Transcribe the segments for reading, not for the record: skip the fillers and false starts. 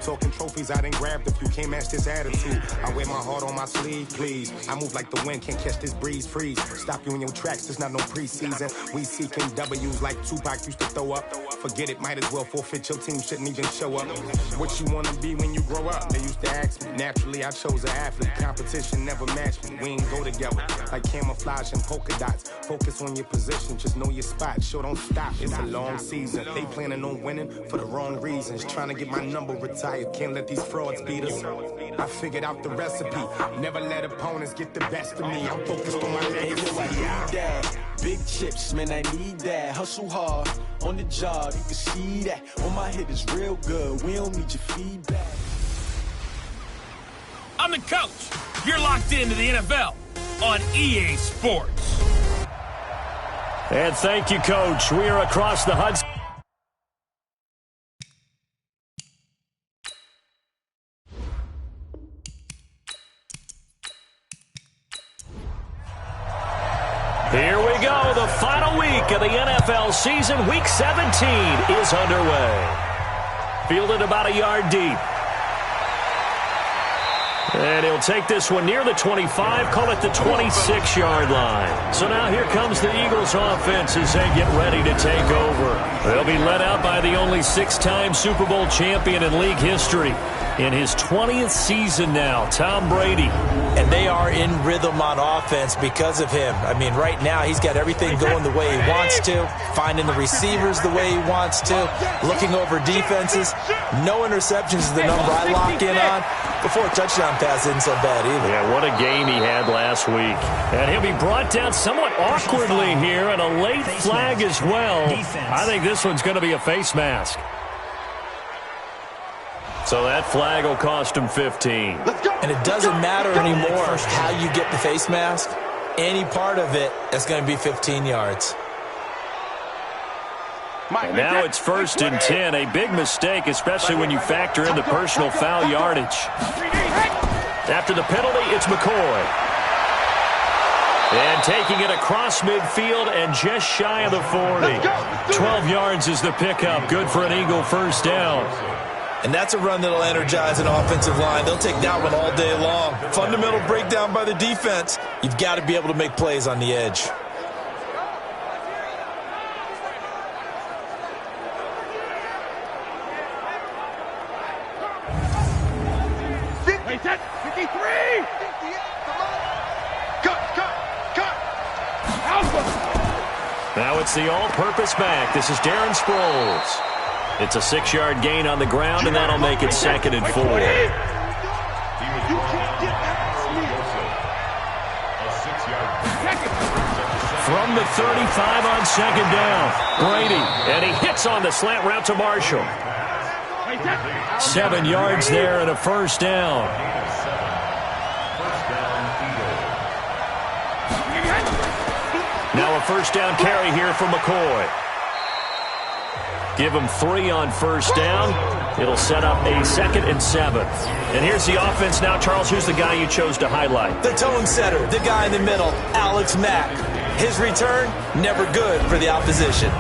Talking trophies, I done grabbed a few, can't match this attitude. I wear my heart on my sleeve, please. I move like the wind, can't catch this breeze, freeze. Stop you in your tracks, there's not no preseason. We seeking W's like Tupac used to throw up. Forget it, might as well forfeit, your team shouldn't even show up. What you wanna be when you grow up? They used to ask me. Naturally, I chose an athlete. Competition never matched me. We ain't go together like camouflage and polka dots. Focus on your position, just know your spot. Sure, don't stop, it's a long season. They planning on winning for the wrong reasons. Trying to get my number retired. Can't let these frauds beat us. I figured out the recipe. Never let opponents get the best of me. I'm focused on my legacy. Big chips, man, I need that. Hustle hard on the job, you can see that. On my hit is real good. We don't need your feedback. I'm the coach. You're locked into the NFL on EA Sports. And thank you, Coach. We are across the Hudson. Here we go. The final week of the NFL season. Week 17 is underway. Fielded about a yard deep. And he'll take this one near the 25, call it the 26-yard line. So now here comes the Eagles offense as they get ready to take over. They'll be led out by the only 6-time Super Bowl champion in league history. In his 20th season now, Tom Brady. And they are in rhythm on offense because of him. I mean, right now he's got everything going the way he wants to, finding the receivers the way he wants to, looking over defenses. No interceptions is the number I lock in on. Before a touchdown pass isn't so bad either. Yeah, what a game he had last week. And he'll be brought down somewhat awkwardly here, and a late flag as well. I think this one's going to be a face mask. So that flag will cost him 15. And it doesn't matter anymore how you get the face mask. Any part of it is going to be 15 yards. And now it's 1st and 10. A big mistake, especially when you factor in the personal foul yardage. After the penalty, it's McCoy. And taking it across midfield and just shy of the 40. 12 yards is the pickup. Good for an Eagle first down. And that's a run that'll energize an offensive line. They'll take that one all day long. Fundamental breakdown by the defense. You've got to be able to make plays on the edge. Now it's the all-purpose back. This is Darren Sproles. It's a 6-yard gain on the ground, and that'll make it 2nd and 4. From the 35 on 2nd down, Brady, and he hits on the slant route to Marshall. 7 yards there and a first down. Now a first down carry here for McCoy. Give him 3 on first down. It'll set up a 2nd and 7. And here's the offense now. Charles, who's the guy you chose to highlight? The tone setter, the guy in the middle, Alex Mack. His return, never good for the opposition.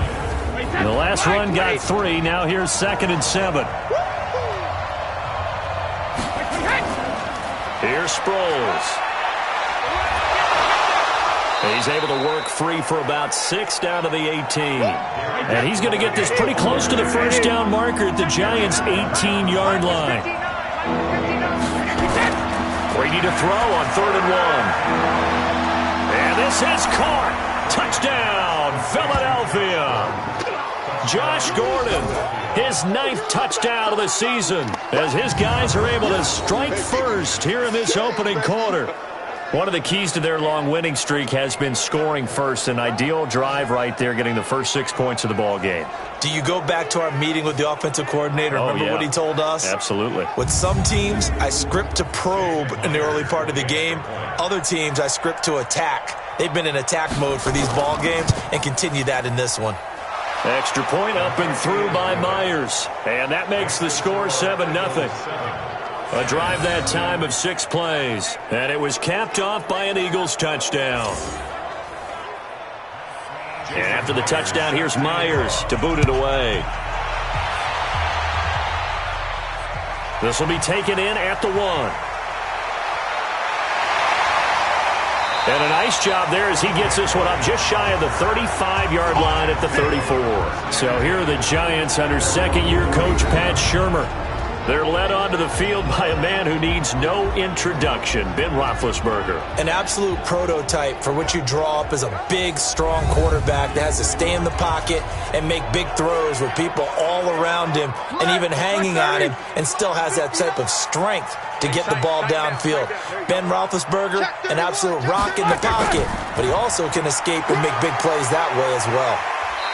The last run got 3. Now here's 2nd and 7. Here's Sproles. He's able to work free for about 6 down to the 18. And he's going to get this pretty close to the first down marker at the Giants' 18-yard line. Brady to throw on 3rd and 1. And this is caught. Touchdown, Philadelphia. Josh Gordon, his 9th touchdown of the season, as his guys are able to strike first here in this opening quarter. One of the keys to their long winning streak has been scoring first. An ideal drive right there, getting the first 6 points of the ball game. Do you go back to our meeting with the offensive coordinator? Remember what he told us? Absolutely. With some teams, I script to probe in the early part of the game. Other teams, I script to attack. They've been in attack mode for these ball games and continue that in this one. Extra point up and through by Myers. And that makes the score 7-0. A drive that time of 6 plays. And it was capped off by an Eagles touchdown. And after the touchdown, here's Myers to boot it away. This will be taken in at the 1. And a nice job there as he gets this one up just shy of the 35-yard line at the 34. So here are the Giants under second-year coach Pat Shurmur. They're led onto the field by a man who needs no introduction, Ben Roethlisberger. An absolute prototype for what you draw up as a big, strong quarterback that has to stay in the pocket and make big throws with people all around him and even hanging on him, and still has that type of strength to get the ball downfield. Ben Roethlisberger, an absolute rock in the pocket, but he also can escape and make big plays that way as well.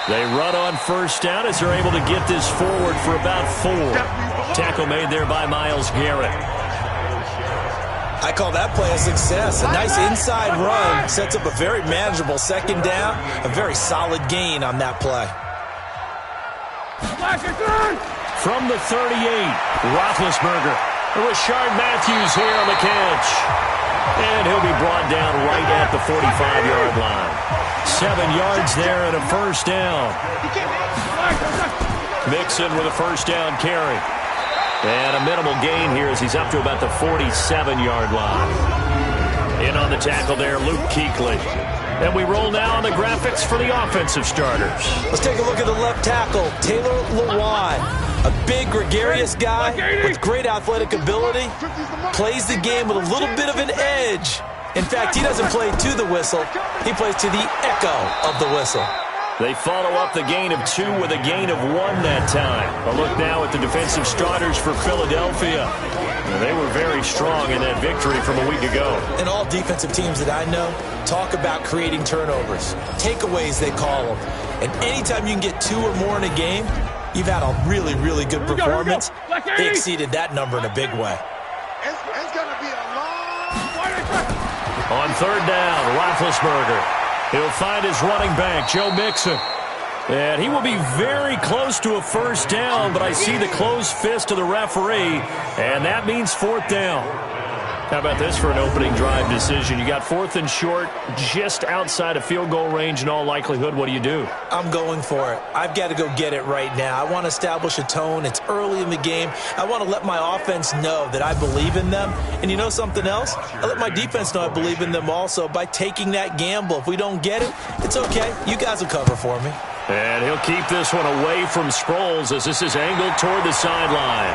They run on first down as they're able to get this forward for about 4. Tackle made there by Myles Garrett. I call that play a success. A nice inside run sets up a very manageable second down. A very solid gain on that play. From the 38, Roethlisberger. Rashard Matthews here on the catch. And he'll be brought down right at the 45-yard line. 7 yards there and a first down. Mixon with a first down carry. And a minimal gain here as he's up to about the 47-yard line. In on the tackle there, Luke Kuechly. And we roll now on the graphics for the offensive starters. Let's take a look at the left tackle, Taylor Lewan. A big, gregarious guy with great athletic ability. Plays the game with a little bit of an edge. In fact, he doesn't play to the whistle. He plays to the echo of the whistle. They follow up the gain of 2 with a gain of 1 that time. A look now at the defensive starters for Philadelphia. Now, they were very strong in that victory from a week ago. And all defensive teams that I know talk about creating turnovers. Takeaways, they call them. And anytime you can get 2 or more in a game, you've had a really, really good performance. They exceeded that number in a big way. It's going to be a long... On third down, Roethlisberger. He'll find his running back, Joe Mixon. And he will be very close to a first down, but I see the closed fist of the referee, and that means 4th down. How about this for an opening drive decision? You got 4th and short, just outside of field goal range in all likelihood. What do you do? I'm going for it. I've got to go get it right now. I want to establish a tone. It's early in the game. I want to let my offense know that I believe in them. And you know something else? I let my defense know I believe in them also by taking that gamble. If we don't get it, it's okay. You guys will cover for me. And he'll keep this one away from Sproles as this is angled toward the sideline.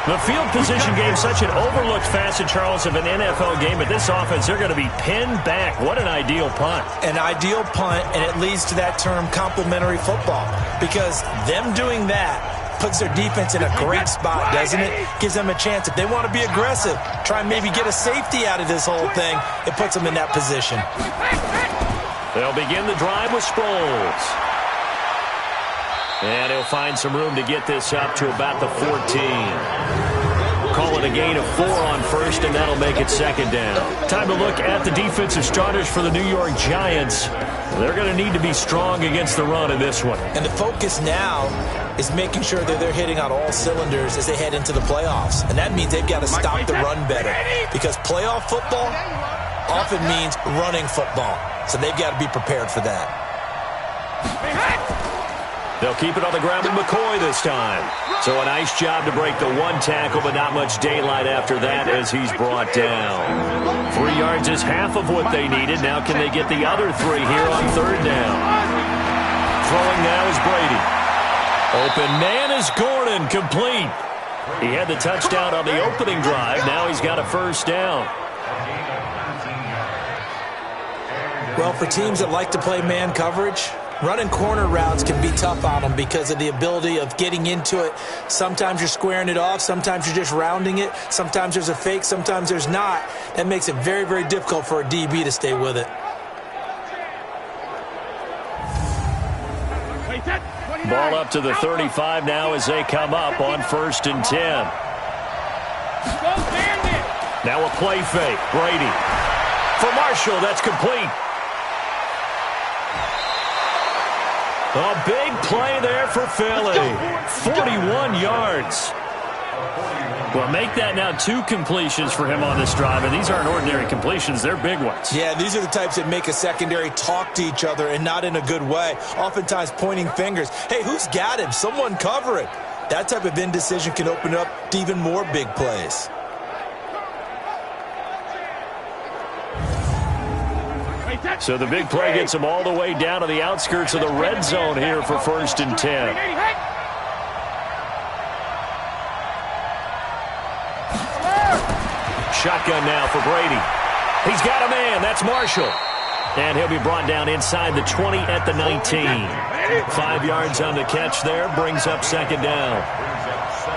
The field position game, such an overlooked facet, Charles, of an NFL game. But this offense, they're going to be pinned back. What an ideal punt. An ideal punt, and it leads to that term complementary football. Because them doing that puts their defense in a great spot, doesn't it? Gives them a chance. If they want to be aggressive, try and maybe get a safety out of this whole thing, it puts them in that position. They'll begin the drive with Sproles. And he'll find some room to get this up to about the 14. Call it a gain of 4 on first, and that'll make it second down. Time to look at the defensive starters for the New York Giants. They're going to need to be strong against the run in this one. And the focus now is making sure that they're hitting on all cylinders as they head into the playoffs. And that means they've got to stop the run better. Because playoff football often means running football. So they've got to be prepared for that. They'll keep it on the ground with McCoy this time. So a nice job to break the 1 tackle, but not much daylight after that as he's brought down. 3 yards is half of what they needed. Now can they get the other 3 here on third down? Throwing now is Brady. Open man is Gordon, complete. He had the touchdown on the opening drive. Now he's got a first down. Well, for teams that like to play man coverage, running corner routes can be tough on them because of the ability of getting into it. Sometimes you're squaring it off. Sometimes you're just rounding it. Sometimes there's a fake. Sometimes there's not. That makes it very, very difficult for a DB to stay with it. Ball up to the 35 now as they come up on 1st and 10. Now a play fake. Brady. For Marshall, that's complete. A big play there for Philly. 41 yards. Well, make that now 2 completions for him on this drive, and these aren't ordinary completions. They're big ones. Yeah, these are the types that make a secondary talk to each other and not in a good way, oftentimes pointing fingers. Hey, who's got him? Someone cover it. That type of indecision can open up to even more big plays. So the big play gets him all the way down to the outskirts of the red zone here for 1st and 10. Shotgun now for Brady. He's got a man. That's Marshall. And he'll be brought down inside the 20 at the 19. 5 yards on the catch there. Brings up 2nd down.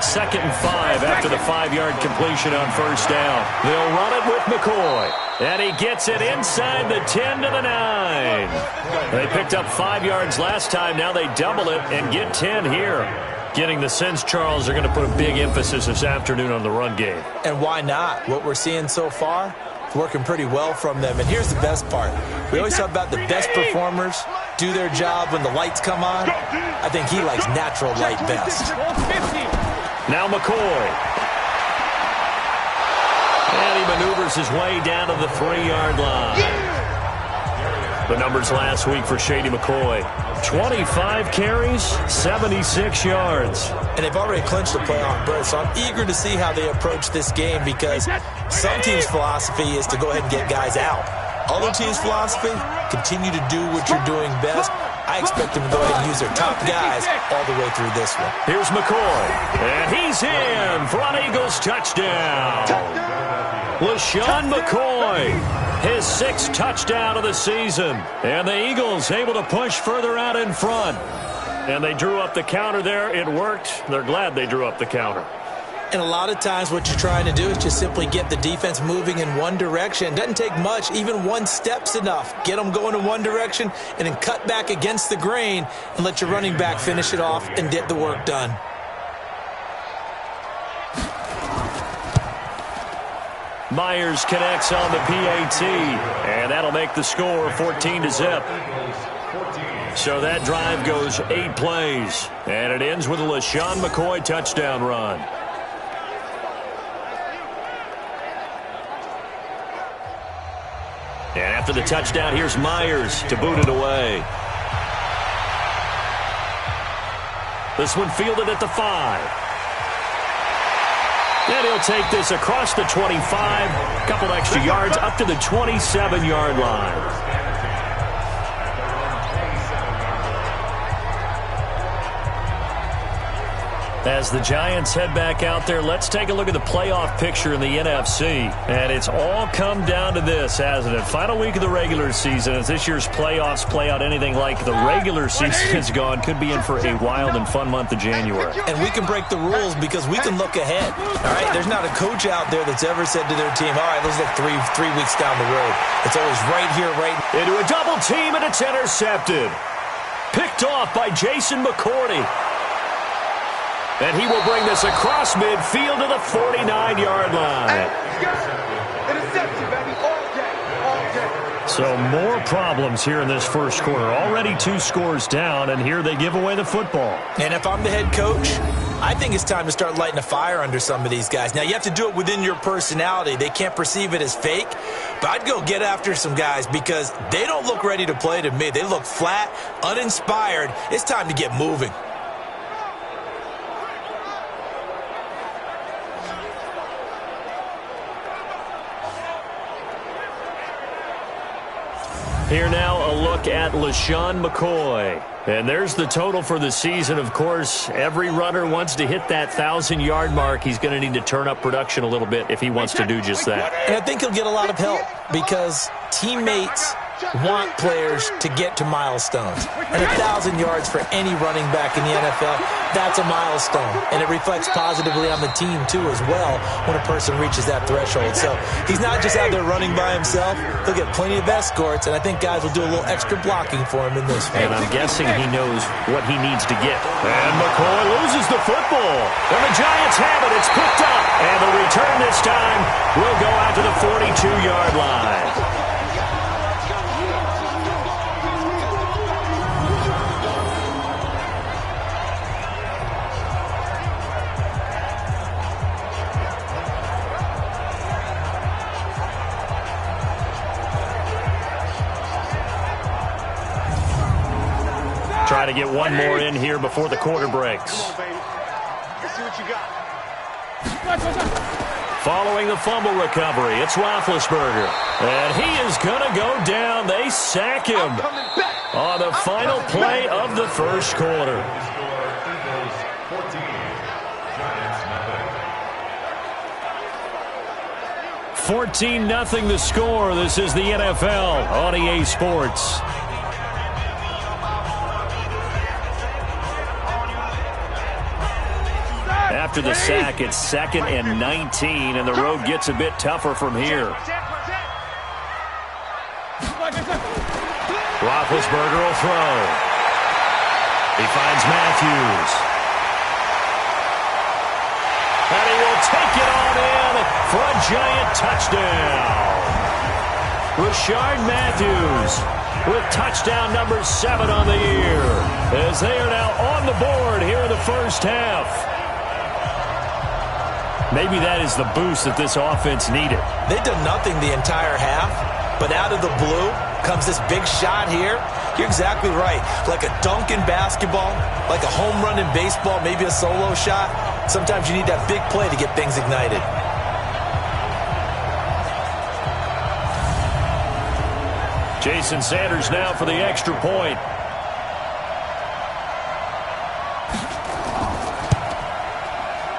2nd and 5 after the 5-yard completion on 1st down. They'll run it with McCoy. And he gets it inside the 10 to the 9. They picked up 5 yards last time. Now they double it and get 10 here. Getting the sense, Charles, they're going to put a big emphasis this afternoon on the run game. And why not? What we're seeing so far, it's working pretty well from them. And here's the best part. We always talk about the best performers do their job when the lights come on. I think he likes natural light best. Now McCoy. And he maneuvers his way down to the 3-yard line. The numbers last week for Shady McCoy. 25 carries, 76 yards. And they've already clinched a playoff berth, so I'm eager to see how they approach this game because some teams' philosophy is to go ahead and get guys out. Other teams' philosophy, continue to do what you're doing best. I expect them to go ahead and use their top guys all the way through this one. Here's McCoy, and he's in for an Eagles touchdown. LaShawn McCoy, his 6th touchdown of the season. And the Eagles able to push further out in front. And they drew up the counter there. It worked. They're glad they drew up the counter. And a lot of times what you're trying to do is just simply get the defense moving in one direction. It doesn't take much. Even one step's enough. Get them going in one direction and then cut back against the grain and let your running back finish it off and get the work done. Myers connects on the PAT, and that'll make the score 14-0. So that drive goes 8 plays, and it ends with a LaShawn McCoy touchdown run. And after the touchdown, here's Myers to boot it away. This one fielded at the 5. And he'll take this across the 25, a couple extra yards up to the 27-yard line. As the Giants head back out there, let's take a look at the playoff picture in the NFC. And it's all come down to this, hasn't it? Final week of the regular season. As this year's playoffs play out anything like the regular season has gone, could be in for a wild and fun month of January. And we can break the rules because we can look ahead. All right, there's not a coach out there that's ever said to their team, all right, let's look three weeks down the road. It's always right here, right into a double team, and it's intercepted. Picked off by Jason McCourty. And he will bring this across midfield to the 49-yard line. Interception, baby, all day. So more problems here in this first quarter. Already 2 scores down, and here they give away the football. And if I'm the head coach, I think it's time to start lighting a fire under some of these guys. Now, you have to do it within your personality. They can't perceive it as fake. But I'd go get after some guys because they don't look ready to play to me. They look flat, uninspired. It's time to get moving. Here now, a look at LaShawn McCoy. And there's the total for the season. Of course, every runner wants to hit that 1,000-yard mark. He's going to need to turn up production a little bit if he wants to do just that. And I think he'll get a lot of help because teammates want players to get to milestones. And 1,000 yards for any running back in the NFL, that's a milestone. And it reflects positively on the team, too, as well, when a person reaches that threshold. So he's not just out there running by himself. He'll get plenty of escorts, and I think guys will do a little extra blocking for him in this one. And I'm guessing he knows what he needs to get. And McCoy loses the football. And the Giants have it. It's picked up. And the return this time will go out to the 42-yard line. Try to get one more in here before the quarter breaks. Let's see what you got. Following the fumble recovery, it's Roethlisberger. And he is going to go down. They sack him on the final play of the first quarter. 14-0 the score. This is the NFL on EA Sports. After the sack, it's 2nd and 19, and the road gets a bit tougher from here. Roethlisberger will throw. He finds Matthews. And he will take it on in for a giant touchdown. Rashard Matthews with touchdown number 7 on the year, as they are now on the board here in the first half. Maybe that is the boost that this offense needed. They've done nothing the entire half, but out of the blue comes this big shot here. You're exactly right. Like a dunk in basketball, like a home run in baseball, maybe a solo shot. Sometimes you need that big play to get things ignited. Jason Sanders now for the extra point.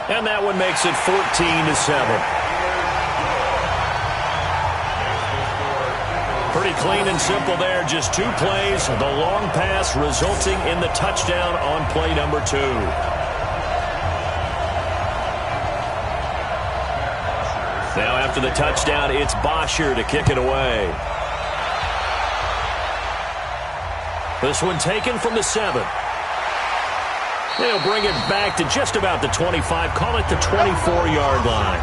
And that one makes it 14-7. Pretty clean and simple there. Just 2 plays. The long pass resulting in the touchdown on play number 2. Now after the touchdown, it's Bosher to kick it away. This one taken from the 7. They'll bring it back to just about the 25, call it the 24-yard line.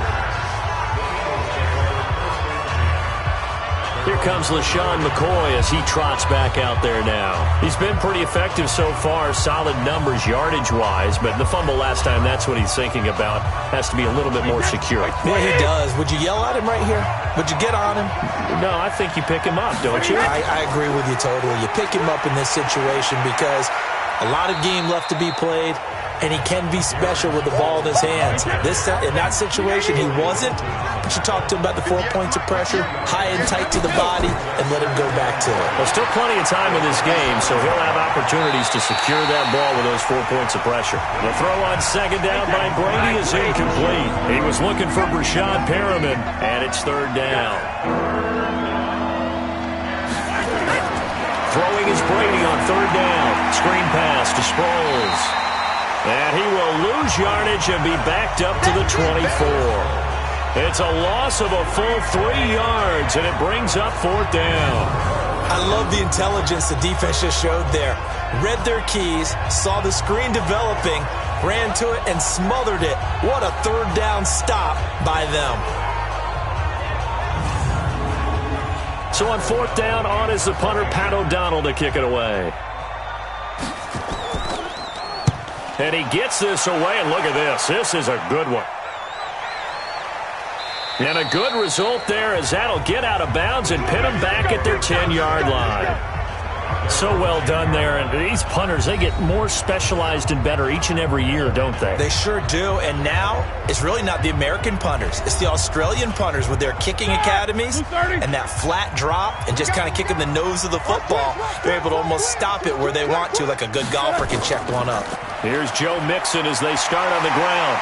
Here comes LaShawn McCoy as he trots back out there now. He's been pretty effective so far, solid numbers yardage-wise, but the fumble last time, that's what he's thinking about. Has to be a little bit more secure. Yeah, he does. Would you yell at him right here? Would you get on him? No, I think you pick him up, don't you? I agree with you totally. You pick him up in this situation because a lot of game left to be played, and he can be special with the ball in his hands. In that situation, he wasn't, but you talk to him about the 4 points of pressure, high and tight to the body, and let him go back to it. Well, still plenty of time in this game, so he'll have opportunities to secure that ball with those 4 points of pressure. The throw on second down by Brady is incomplete. He was looking for Brashad Perriman, and it's 3rd down. Throwing is Brady on 3rd down. Screen pass to Sproles. And he will lose yardage and be backed up to the 24. It's a loss of a full 3 yards, and it brings up 4th down. I love the intelligence the defense just showed there. Read their keys, saw the screen developing, ran to it, and smothered it. What a 3rd down stop by them. So on 4th down, on is the punter, Pat O'Donnell, to kick it away. And he gets this away, and look at this. This is a good one. And a good result there as that'll get out of bounds and pin them back at their 10-yard line. So well done there. And these punters, they get more specialized and better each and every year, don't they? They sure do. And now it's really not the American punters. It's the Australian punters with their kicking academies and that flat drop and just kind of kicking the nose of the football. They're able to almost stop it where they want to, like a good golfer can check one up. Here's Joe Mixon as they start on the ground.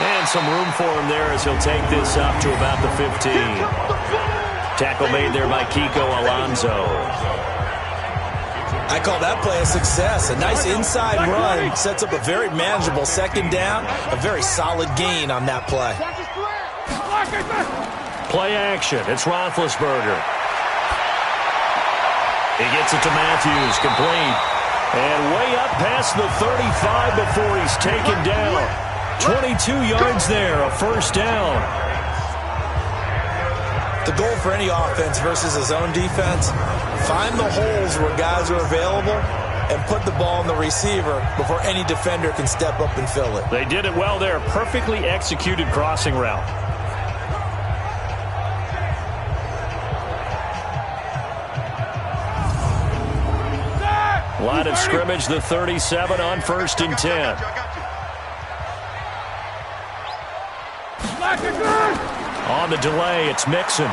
And some room for him there as he'll take this up to about the 15. Tackle made there by Kiko Alonso. I call that play a success. A nice inside run sets up a very manageable 2nd down. A very solid gain on that play. Play action. It's Roethlisberger. He gets it to Matthews. Complete. And way up past the 35 before he's taken down. 22 yards there, a 1st down. The goal for any offense versus his own defense, find the holes where guys are available and put the ball in the receiver before any defender can step up and fill it. They did it well there. Perfectly executed crossing route. Line of scrimmage, the 37 on 1st and 10. On the delay, it's Mixon.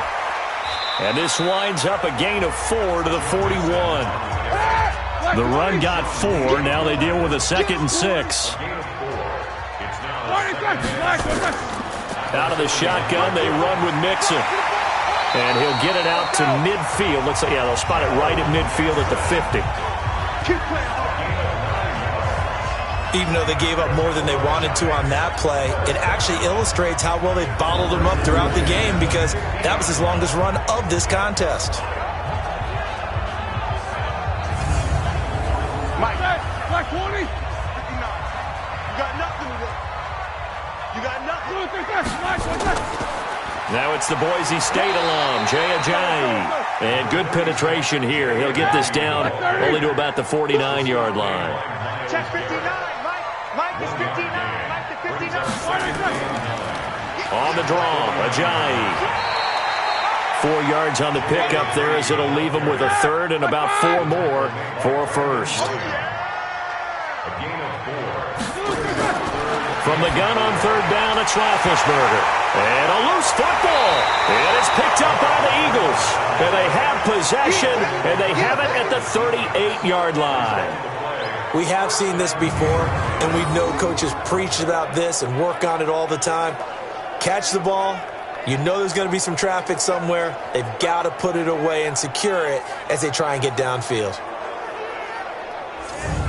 And this winds up a gain of 4 to the 41. The run got 4. Now they deal with a 2nd and 6. Out of the shotgun, they run with Mixon. And he'll get it out to midfield. Looks like, yeah, they'll spot it right at midfield at the 50. Even though they gave up more than they wanted to on that play, it actually illustrates how well they bottled them up throughout the game, because that was his longest run of this contest. Mike, 20? 59. You got nothing with it. You got nothing. Now it's the Boise State alum, Jay Ajayi. And good penetration here. He'll get this down only to about the 49-yard line. Check 59, Mike is 59. Mike to 59. On the draw, Ajayi. 4 yards on the pickup there, as it'll leave him with a 3rd and about 4 more for a 1st. From the gun on 3rd down, it's Roethlisberger. And a loose football. And it's picked up by the Eagles. And they have possession, and they have it at the 38-yard line. We have seen this before, and we know coaches preach about this and work on it all the time. Catch the ball. You know there's going to be some traffic somewhere. They've got to put it away and secure it as they try and get downfield.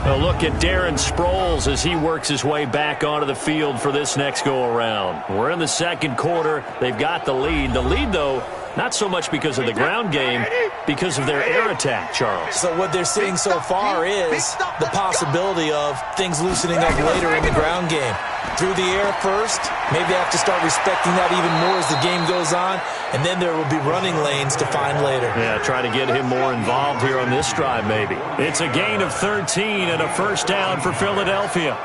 A look at Darren Sproles as he works his way back onto the field for this next go-around. We're in the 2nd quarter. They've got the lead. The lead, though, not so much because of the ground game, because of their air attack, Charles. So what they're seeing so far is the possibility of things loosening up later in the ground game. Through the air first, maybe they have to start respecting that even more as the game goes on, and then there will be running lanes to find later. Yeah, try to get him more involved here on this drive, maybe. It's a gain of 13 and a 1st down for Philadelphia.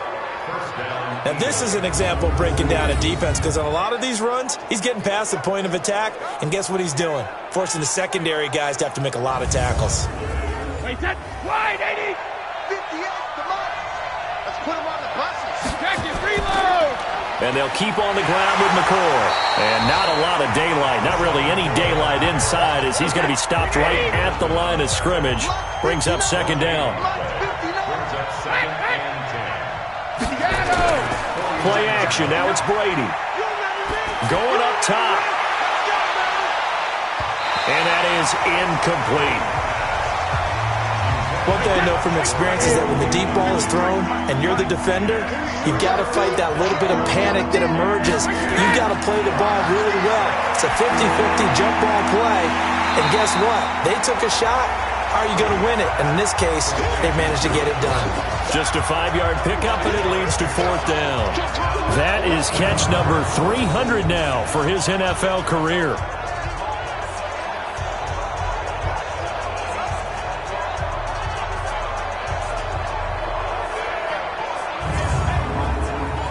Now, this is an example of breaking down a defense, because on a lot of these runs, he's getting past the point of attack, and guess what he's doing? Forcing the secondary guys to have to make a lot of tackles. Wait, that wide, 80. 58, come on. Let's put him on the buses. Check it, reload. And they'll keep on the ground with McCoy. And not a lot of daylight, not really any daylight inside, as he's going to be stopped right at the line of scrimmage. Brings up 2nd down. Play action, now it's Brady. Going up top. And that is incomplete. One thing I know from experience is that when the deep ball is thrown and you're the defender, you've got to fight that little bit of panic that emerges. You've got to play the ball really well. It's a 50-50 jump ball play. And guess what? They took a shot. How are you going to win it? And in this case, they managed to get it done. Just a 5-yard pickup, and it leads to 4th down. That is catch number 300 now for his NFL career.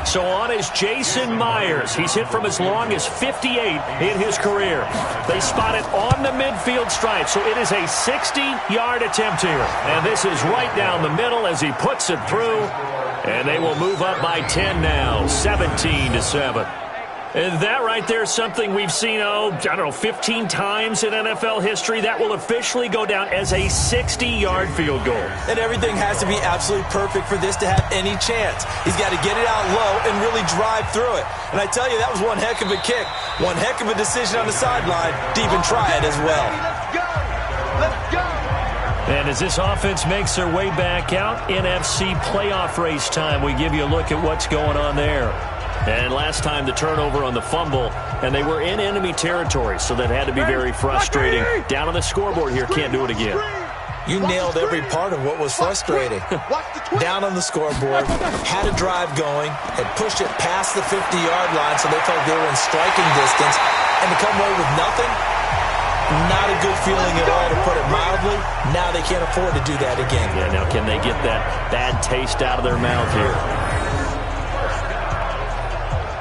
So on is Jason Myers. He's hit from as long as 58 in his career. They spot it on the midfield stripe, so it is a 60-yard attempt here. And this is right down the middle as he puts it through. And they will move up by 10 now, 17-7. And that right there is something we've seen, 15 times in NFL history. That will officially go down as a 60-yard field goal. And everything has to be absolutely perfect for this to have any chance. He's got to get it out low and really drive through it. And I tell you, that was one heck of a kick. One heck of a decision on the sideline to even try it as well. Let's go. Let's go. And as this offense makes their way back out, NFC playoff race time, we give you a look at what's going on there. And last time the turnover on the fumble, and they were in enemy territory, so that had to be very frustrating. Down on the scoreboard here, can't do it again. You nailed every part of what was frustrating. Down on the scoreboard, had a drive going, had pushed it past the 50-yard line, so they felt they were in striking distance, and to come away with nothing, not a good feeling at all, to put it mildly. Now they can't afford to do that again. Yeah, now can they get that bad taste out of their mouth here?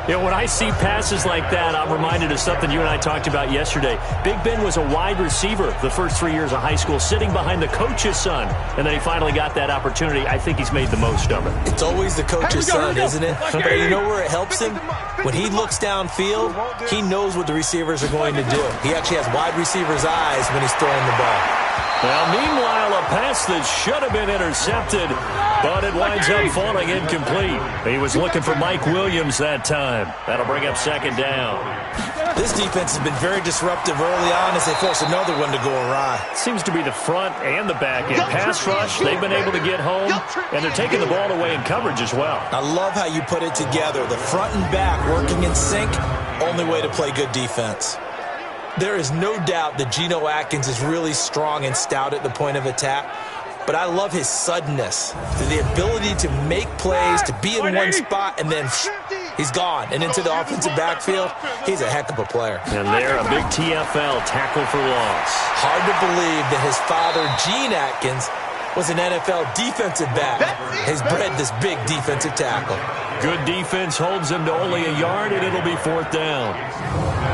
You know, when I see passes like that, I'm reminded of something you and I talked about yesterday. Big Ben was a wide receiver the first 3 years of high school, sitting behind the coach's son, and then he finally got that opportunity. I think he's made the most of it. It's always the coach's son, isn't it? But you know where it helps him? When he looks downfield, he knows what the receivers are going to do. He actually has wide receivers' eyes when he's throwing the ball. Well, meanwhile, a pass that should have been intercepted, but it winds up falling incomplete. He was looking for Mike Williams that time. That'll bring up second down. This defense has been very disruptive early on as they force another one to go awry. Seems to be the front and the back end. Pass rush, they've been able to get home, and they're taking the ball away in coverage as well. I love how you put it together. The front and back working in sync, only way to play good defense. There is no doubt that Geno Atkins is really strong and stout at the point of attack, but I love his suddenness, the ability to make plays, to be in one spot, and then he's gone and into the offensive backfield. He's a heck of a player. And there, a big TFL, tackle for loss. Hard to believe that his father, Gene Atkins, was an NFL defensive back. Has bred this big defensive tackle. Good defense holds him to only a yard, and it'll be fourth down.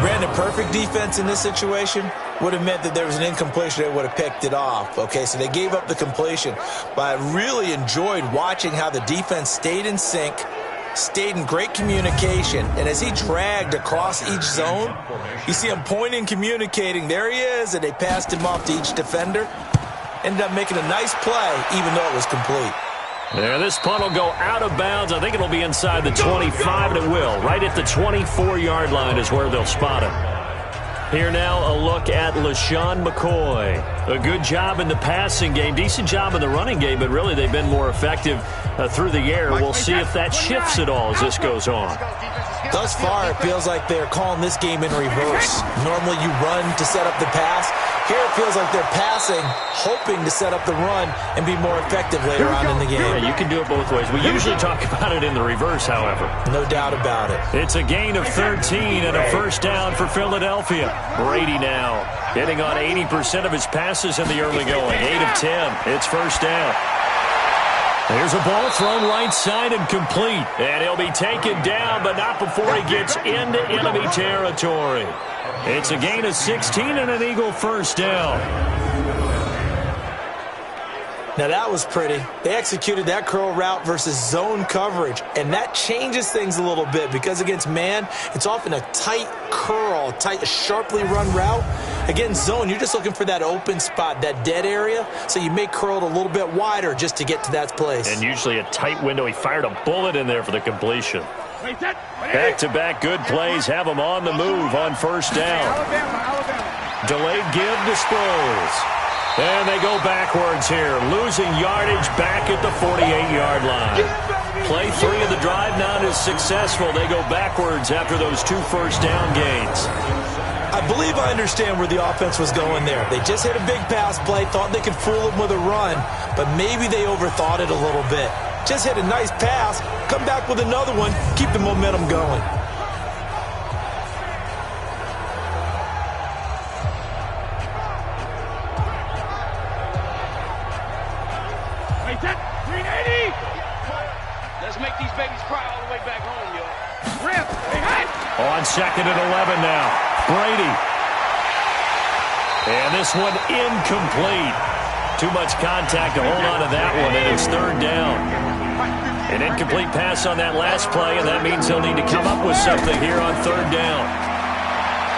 Granted, perfect defense in this situation would have meant that there was an incompletion that would have picked it off. Okay, so they gave up the completion. But I really enjoyed watching how the defense stayed in sync, stayed in great communication, and as he dragged across each zone, you see him pointing, communicating. There he is, and they passed him off to each defender. Ended up making a nice play, even though it was complete. There, this punt will go out of bounds. I think it'll be inside the 25, and it will. Right at the 24-yard line is where they'll spot him. Here now, a look at LaShawn McCoy. A good job in the passing game, decent job in the running game, but really they've been more effective through the air. We'll see if that shifts at all as this goes on. Thus far, it feels like they're calling this game in reverse. Normally you run to set up the pass. Here it feels like they're passing, hoping to set up the run and be more effective later on in the game. Yeah, you can do it both ways. We usually talk about it in the reverse, however. No doubt about it. It's a gain of 13 and a first down for Philadelphia. Brady now hitting on 80% of his passes in the early going. 8 of 10. It's first down. There's a ball thrown right side and complete. And he'll be taken down, but not before he gets into enemy territory. It's a gain of 16 and an Eagle first down. Now that was pretty. They executed that curl route versus zone coverage, and that changes things a little bit because against man, it's often a tight curl, tight, sharply run route. Against zone, you're just looking for that open spot, that dead area, so you may curl it a little bit wider just to get to that place. And usually a tight window. He fired a bullet in there for the completion. Back-to-back good plays have him on the move on first down. Delayed give to Sproles. And they go backwards here, losing yardage back at the 48-yard line. Play 3 of the drive not as successful. They go backwards after those 2 first down gains. I believe I understand where the offense was going there. They just hit a big pass play, thought they could fool him with a run, but maybe they overthought it a little bit. Just hit a nice pass, come back with another one, keep the momentum going. Wait, that 380! Let's make these babies cry all the way back home, yo. Rip! Hey! On second and 11 now. Brady. And this one incomplete. Too much contact to hold on to that one, and it's third down. An incomplete pass on that last play, and that means he'll need to come up with something here on third down.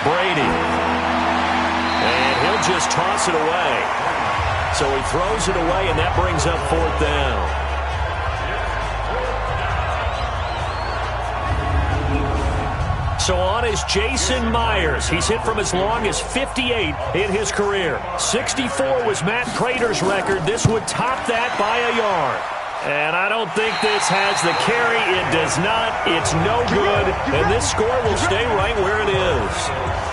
Brady. And he'll just toss it away. So he throws it away, and that brings up fourth down. So on is Jason Myers. He's hit from as long as 58 in his career. 64 was Matt Prater's record. This would top that by a yard. And I don't think this has the carry. It does not. It's no good. And this score will stay right where it is.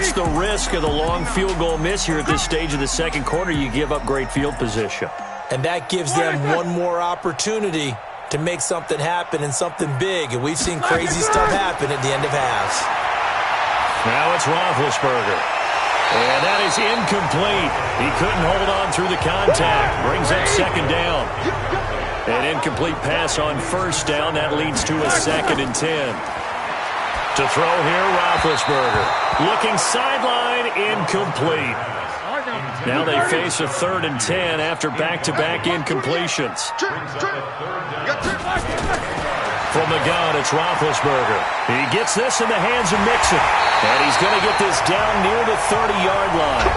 what's the risk of the long field goal miss here at this stage of the second quarter? You give up great field position. And that gives them one more opportunity to make something happen and something big. And we've seen crazy stuff happen at the end of halves. Now it's Roethlisberger. And that is incomplete. He couldn't hold on through the contact. Brings up second down. An incomplete pass on first down. That leads to a 2nd and 10. To throw here, Roethlisberger. Looking sideline, incomplete. Now they face a 3rd and 10 after back-to-back incompletions. From the gun, it's Roethlisberger. He gets this in the hands of Mixon. And he's going to get this down near the 30-yard line.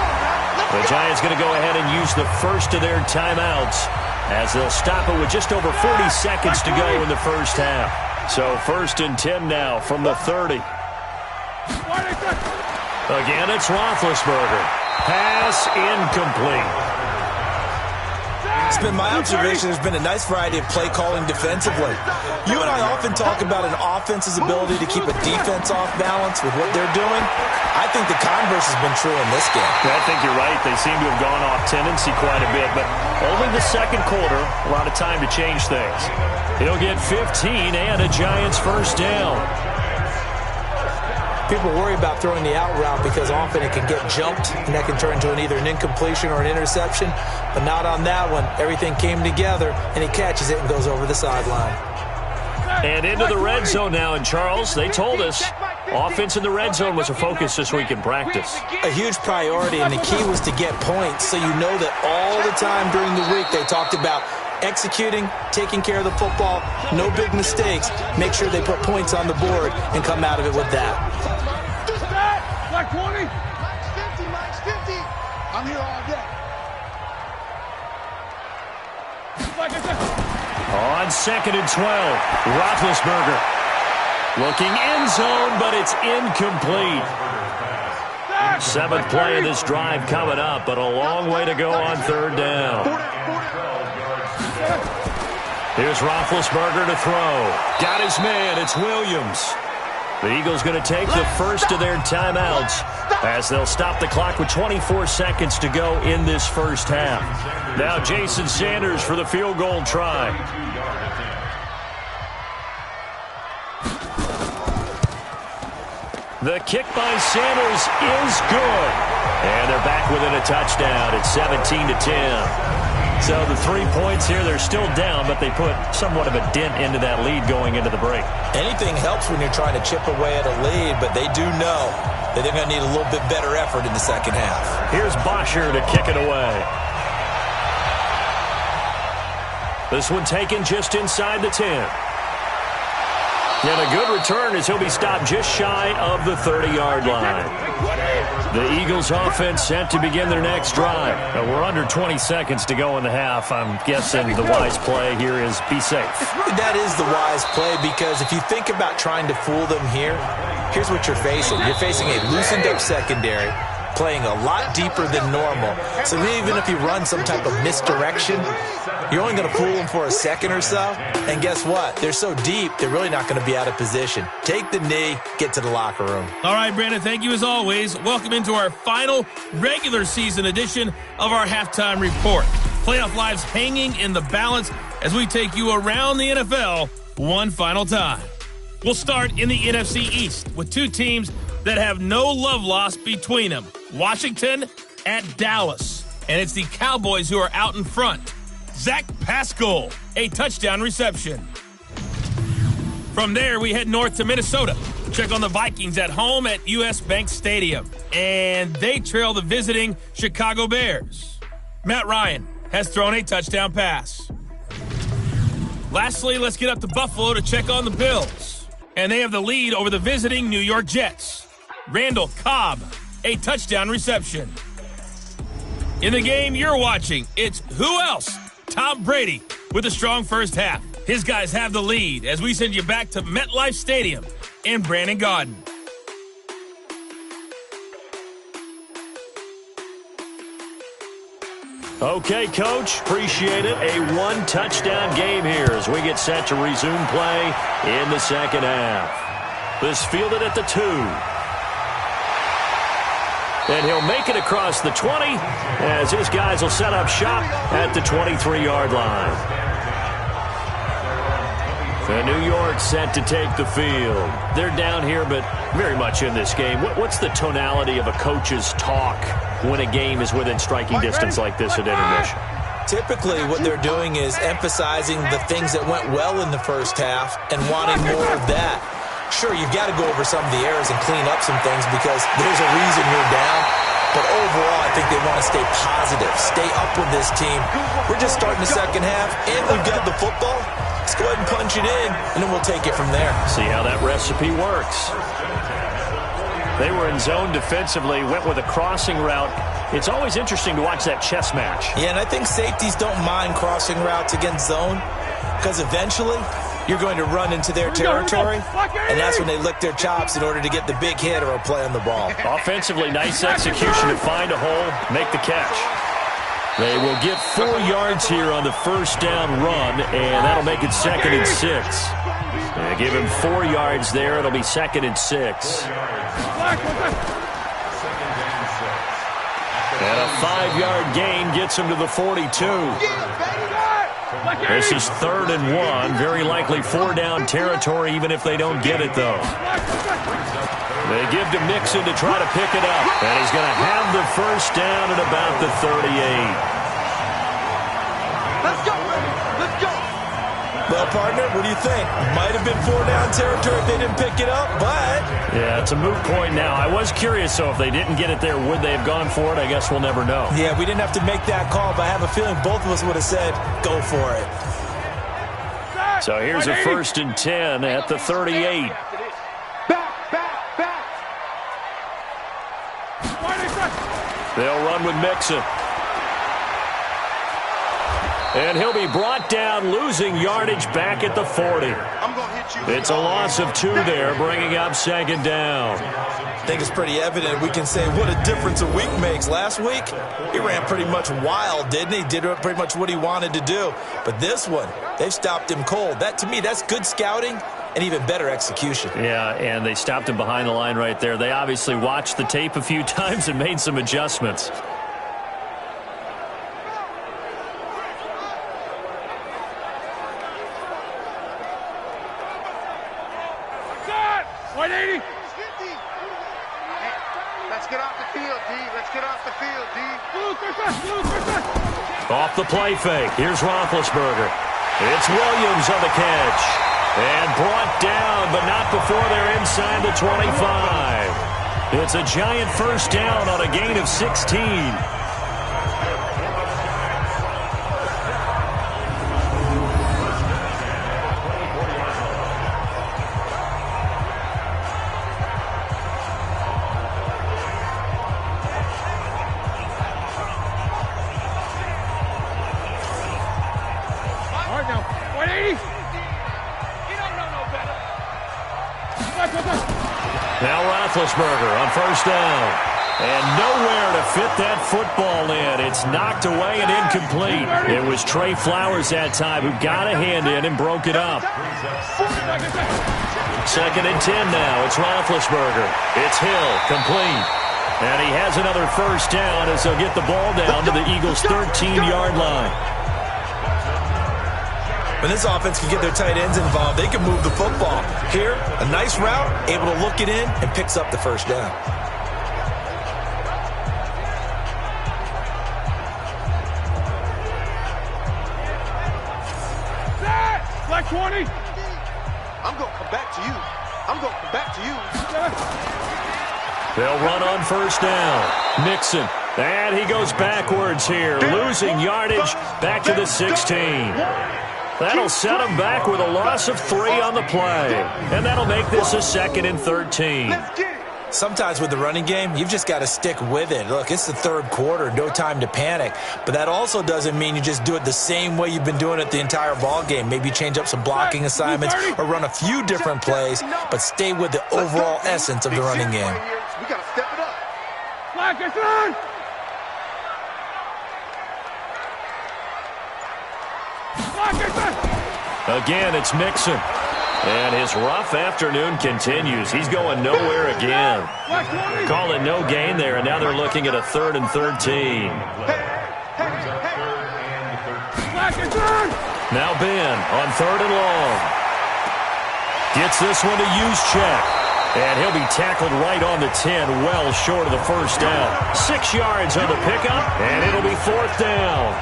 The Giants going to go ahead and use the first of their timeouts as they'll stop it with just over 40 seconds to go in the first half. So 1st and 10 now from the 30. Again, it's Roethlisberger. Pass incomplete. It's been my observation there's been a nice variety of play calling defensively. You and I often talk about an offense's ability to keep a defense off balance with what they're doing. I think the converse has been true in this game. I think you're right. They seem to have gone off tendency quite a bit, but only the second quarter, a lot of time to change things. He'll get 15 and a Giants first down. People worry about throwing the out route because often it can get jumped, and that can turn into either an incompletion or an interception. But not on that one. Everything came together, and he catches it and goes over the sideline. And into the red zone now. And, Charles, they told us offense in the red zone was a focus this week in practice. A huge priority, and the key was to get points. So you know that all the time during the week they talked about executing, taking care of the football, no big mistakes. Make sure they put points on the board and come out of it with that. Like 20. Mike's 50. I'm here all day. On 2nd and 12, Roethlisberger looking end zone, but it's incomplete. 7th play of this drive coming up, but a long way to go on 3rd down. Here's Roethlisberger to throw. Got his man. It's Williams. The Eagles going to take the first of their timeouts as they'll stop the clock with 24 seconds to go in this first half. Now Jason Sanders for the field goal try. The kick by Sanders is good. And they're back within a touchdown. It's 17-10. So the 3 points here, they're still down, but they put somewhat of a dent into that lead going into the break. Anything helps when you're trying to chip away at a lead, but they do know that they're going to need a little bit better effort in the second half. Here's Bosher to kick it away. This one taken just inside the 10. And a good return as he'll be stopped just shy of the 30-yard line. The Eagles offense set to begin their next drive. Now we're under 20 seconds to go in the half. I'm guessing the wise play here is be safe. That is the wise play because if you think about trying to fool them here, here's what you're facing. You're facing a loosened-up secondary, playing a lot deeper than normal. So even if you run some type of misdirection, you're only going to fool them for a second or so. And guess what? They're so deep, they're really not going to be out of position. Take the knee, get to the locker room. All right, Brandon, thank you as always. Welcome into our final regular season edition of our halftime report. Playoff lives hanging in the balance as we take you around the NFL one final time. We'll start in the NFC East with two teams that have no love lost between them. Washington at Dallas. And it's the Cowboys who are out in front. Zach Pascal, a touchdown reception. From there, we head north to Minnesota. Check on the Vikings at home at US Bank Stadium. And they trail the visiting Chicago Bears. Matt Ryan has thrown a touchdown pass. Lastly, let's get up to Buffalo to check on the Bills. And they have the lead over the visiting New York Jets. Randall Cobb, a touchdown reception. In the game you're watching, it's who else? Tom Brady with a strong first half. His guys have the lead as we send you back to MetLife Stadium in Brandon Gaudin. Okay, Coach, appreciate it. A one-touchdown game here as we get set to resume play in the second half. This fielded at the 2. and he'll make it across the 20 as his guys will set up shop at the 23-yard line. The New York set to take the field. They're down here, but very much in this game. What's the tonality of a coach's talk when a game is within striking distance like this at intermission? Typically, what they're doing is emphasizing the things that went well in the first half and wanting more of that. Sure, you've got to go over some of the errors and clean up some things because there's a reason you're down. But overall, I think they want to stay positive, stay up with this team. We're just starting the second half, and we've got the football. Let's go ahead and punch it in, and then we'll take it from there. See how that recipe works. They were in zone defensively, went with a crossing route. It's always interesting to watch that chess match. Yeah, and I think safeties don't mind crossing routes against zone because eventually you're going to run into their territory, and that's when they lick their chops in order to get the big hit or a play on the ball. Offensively, nice execution to find a hole, make the catch. They will get 4 yards here on the first down run, and that'll make it 2nd and 6. They give him 4 yards there. It'll be 2nd and 6. And a 5-yard gain gets him to the 42. This is 3rd and 1. Very likely 4-down territory, even if they don't get it, though. They give to Mixon to try to pick it up. And he's going to have the first down at about the 38. Let's go, let's go. Well, partner, what do you think? Might have been 4-down territory if they didn't pick it up, but... Yeah, it's a moot point now. I was curious, so if they didn't get it there, would they have gone for it? I guess we'll never know. Yeah, we didn't have to make that call, but I have a feeling both of us would have said, go for it. So here's a 1st and 10 at the 38. They'll run with Mixon. And he'll be brought down, losing yardage back at the 40. It's a loss of 2 there, bringing up 2nd down. I think it's pretty evident. We can say what a difference a week makes. Last week, he ran pretty much wild, didn't he? Did pretty much what he wanted to do. But this one, they've stopped him cold. That, to me, that's good scouting and even better execution. Yeah, and they stopped him behind the line right there. They obviously watched the tape a few times and made some adjustments. Off the play fake. Here's Roethlisberger. It's Williams on the catch. And brought down, but not before they're inside the 25. It's a giant first down on a gain of 16. Now Roethlisberger on first down. And nowhere to fit that football in. It's knocked away and incomplete. It was Trey Flowers that time who got a hand in and broke it up. 2nd and 10 now. It's Roethlisberger. It's Hill, complete. And he has another first down as they'll get the ball down to the Eagles' 13-yard line. When this offense can get their tight ends involved, they can move the football. Here, a nice route, able to look it in, and picks up the first down. Black 20. I'm going to come back to you. I'm going to come back to you. They'll run on first down. Mixon. And he goes backwards here, losing yardage back to the 16. That'll set him back with a loss of 3 on the play. And that'll make this a 2nd and 13. Sometimes with the running game, you've just got to stick with it. Look, it's the 3rd quarter, no time to panic. But that also doesn't mean you just do it the same way you've been doing it the entire ball game. Maybe change up some blocking assignments or run a few different plays, but stay with the overall essence of the running game. We got to step it up. Black is on. Again, it's Mixon. And his rough afternoon continues. He's going nowhere again. Call it no gain there, and now they're looking at a 3rd and 13. Now Ben on 3rd and long. Gets this one to Juszczyk. And he'll be tackled right on the 10, well short of the first down. 6 yards on the pickup, and it'll be 4th down.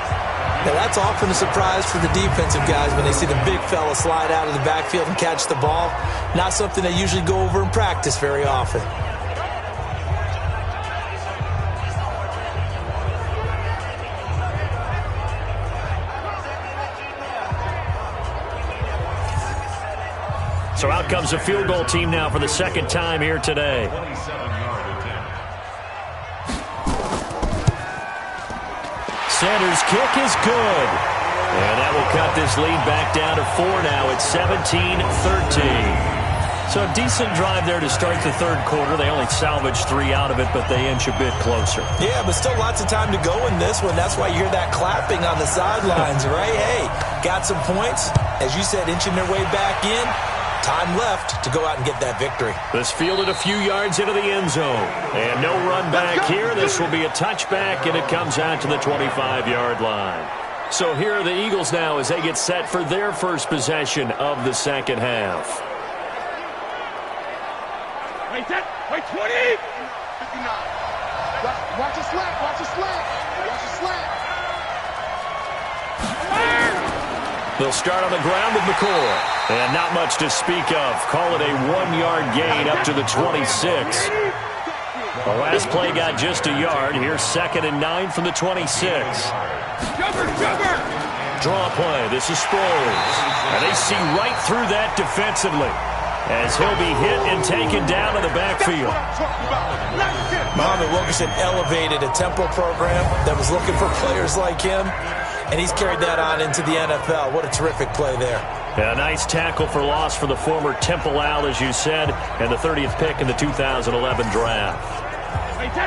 Now that's often a surprise for the defensive guys when they see the big fella slide out of the backfield and catch the ball. Not something they usually go over in practice very often. So out comes the field goal team now for the 2nd time here today. Sanders' kick is good. And that will cut this lead back down to 4 now. It's 17-13. So a decent drive there to start the 3rd quarter. They only salvaged 3 out of it, but they inch a bit closer. Yeah, but still lots of time to go in this one. That's why you hear that clapping on the sidelines, right? Hey, got some points. As you said, inching their way back in. Time left to go out and get that victory. This fielded a few yards into the end zone. And no run back here. This will be a touchback, and it comes out to the 25-yard line. So here are the Eagles now as they get set for their first possession of the 2nd half. Wait, 20! 59. Watch the slant, watch the slant. Watch the slant. They'll start on the ground with McCoy. And not much to speak of. Call it a 1-yard gain up to the 26. The last play got just a yard. Here's 2nd and 9 from the 26. Draw play. This is Sproles. And they see right through that defensively as he'll be hit and taken down in the backfield. Muhammad Wilkerson elevated a tempo program that was looking for players like him, and he's carried that on into the NFL. What a terrific play there. A nice tackle for loss for the former Temple Owl, as you said, and the 30th pick in the 2011 draft.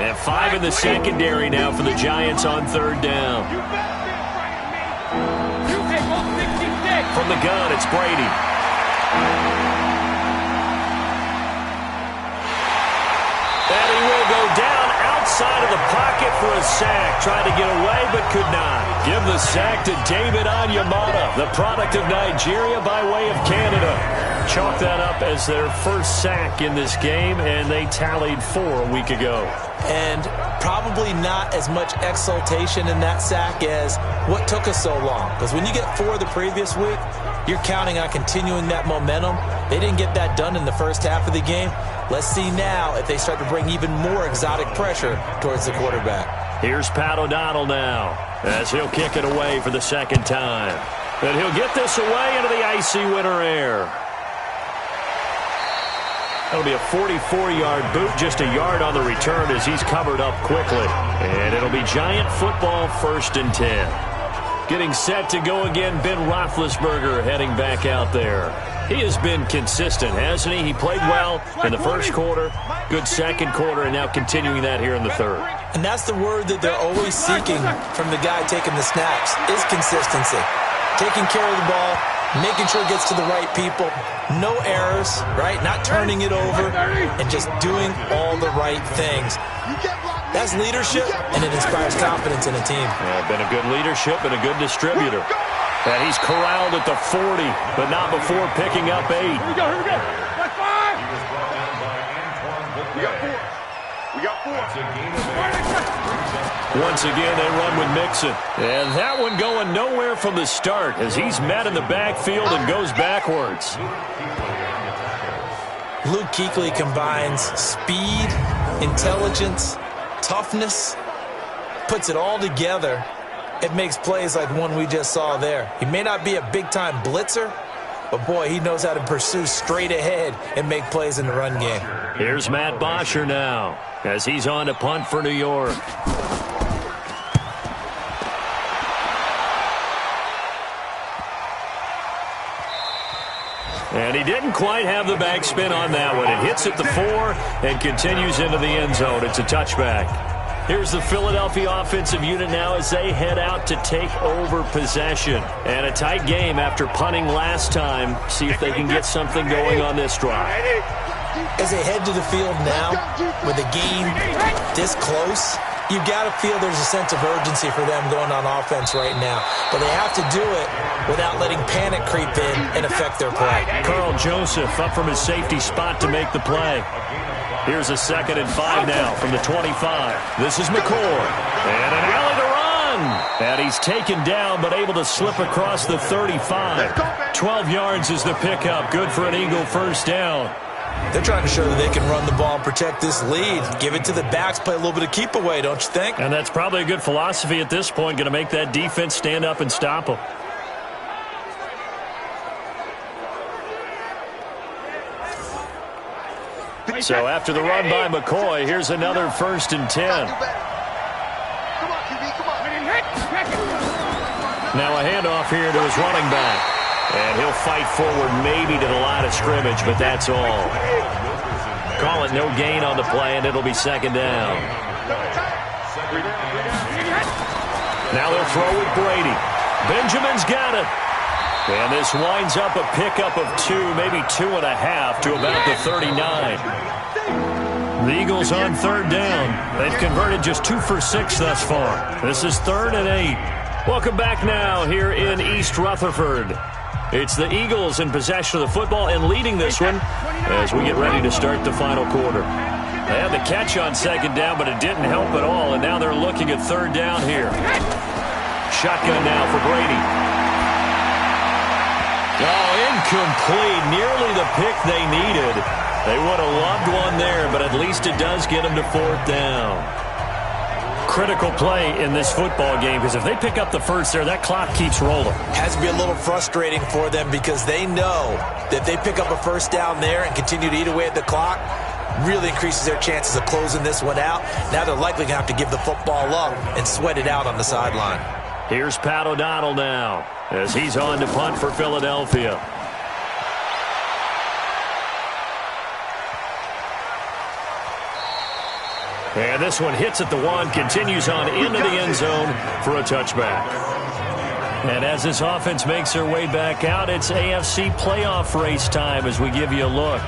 And 5 in the secondary now for the Giants on 3rd down. From the gun, it's Brady. And he will go down outside of the pocket for a sack. Tried to get away, but could not. Give the sack to David Onyemata, the product of Nigeria by way of Canada. Chalk that up as their first sack in this game, and they tallied 4 a week ago. And probably not as much exultation in that sack as what took us so long. Because when you get 4 the previous week, you're counting on continuing that momentum. They didn't get that done in the first half of the game. Let's see now if they start to bring even more exotic pressure towards the quarterback. Here's Pat O'Donnell now as he'll kick it away for the 2nd time. And he'll get this away into the icy winter air. That'll be a 44-yard boot, just a yard on the return as he's covered up quickly. And it'll be Giant football 1st and 10. Getting set to go again, Ben Roethlisberger heading back out there. He has been consistent, hasn't he? He played well in the 1st quarter, good 2nd quarter, and now continuing that here in the 3rd. And that's the word that they're always seeking from the guy taking the snaps, is consistency. Taking care of the ball, making sure it gets to the right people, no errors, right? Not turning it over, and just doing all the right things. That's leadership, and it inspires confidence in a team. Yeah, been a good leadership and a good distributor. And he's corralled at the 40, but not before picking up 8. Here we go. That's 5. We got 4. Once again, they run with Mixon. And that one going nowhere from the start as he's met in the backfield and goes backwards. Luke Kuechly combines speed, intelligence, toughness, puts it all together. It makes plays like one we just saw there. He may not be a big-time blitzer, but, boy, he knows how to pursue straight ahead and make plays in the run game. Here's Matt Bosher now as he's on to punt for New York. And he didn't quite have the backspin on that one. It hits at the 4 and continues into the end zone. It's a touchback. Here's the Philadelphia offensive unit now as they head out to take over possession. And a tight game after punting last time. See if they can get something going on this drive. As they head to the field now, with the game this close, you've got to feel there's a sense of urgency for them going on offense right now. But they have to do it without letting panic creep in and affect their play. Carl Joseph up from his safety spot to make the play. Here's a 2nd and 5 now from the 25. This is McCoy. And an alley to run. And he's taken down but able to slip across the 35. 12 yards is the pickup. Good for an Eagle first down. They're trying to show that they can run the ball and protect this lead. Give it to the backs, play a little bit of keep away, don't you think? And that's probably a good philosophy at this point. Going to make that defense stand up and stop them. So after the run by McCoy, here's another 1st and 10. Now a handoff here to his running back. And he'll fight forward maybe to the line of scrimmage, but that's all. Call it no gain on the play, and it'll be 2nd down. Now they'll throw with Brady. Benjamin's got it. And this winds up a pickup of 2, maybe 2.5 to about the 39. The Eagles on 3rd down. They've converted just 2 for 6 thus far. This is 3rd and 8. Welcome back now here in East Rutherford. It's the Eagles in possession of the football and leading this one as we get ready to start the final quarter. They had the catch on 2nd down, but it didn't help at all, and now they're looking at 3rd down here. Shotgun now for Brady. Oh, incomplete. Nearly the pick they needed. They would have loved one there, but at least it does get them to 4th down. Critical play in this football game because if they pick up the first there, that clock keeps rolling. Has to be a little frustrating for them because they know that if they pick up a 1st down there and continue to eat away at the clock, really increases their chances of closing this one out. Now they're likely going to have to give the football up and sweat it out on the sideline. Here's Pat O'Donnell now as he's on to punt for Philadelphia. And this one hits at the 1, continues on into the end zone for a touchback. And as this offense makes their way back out, it's AFC playoff race time as we give you a look.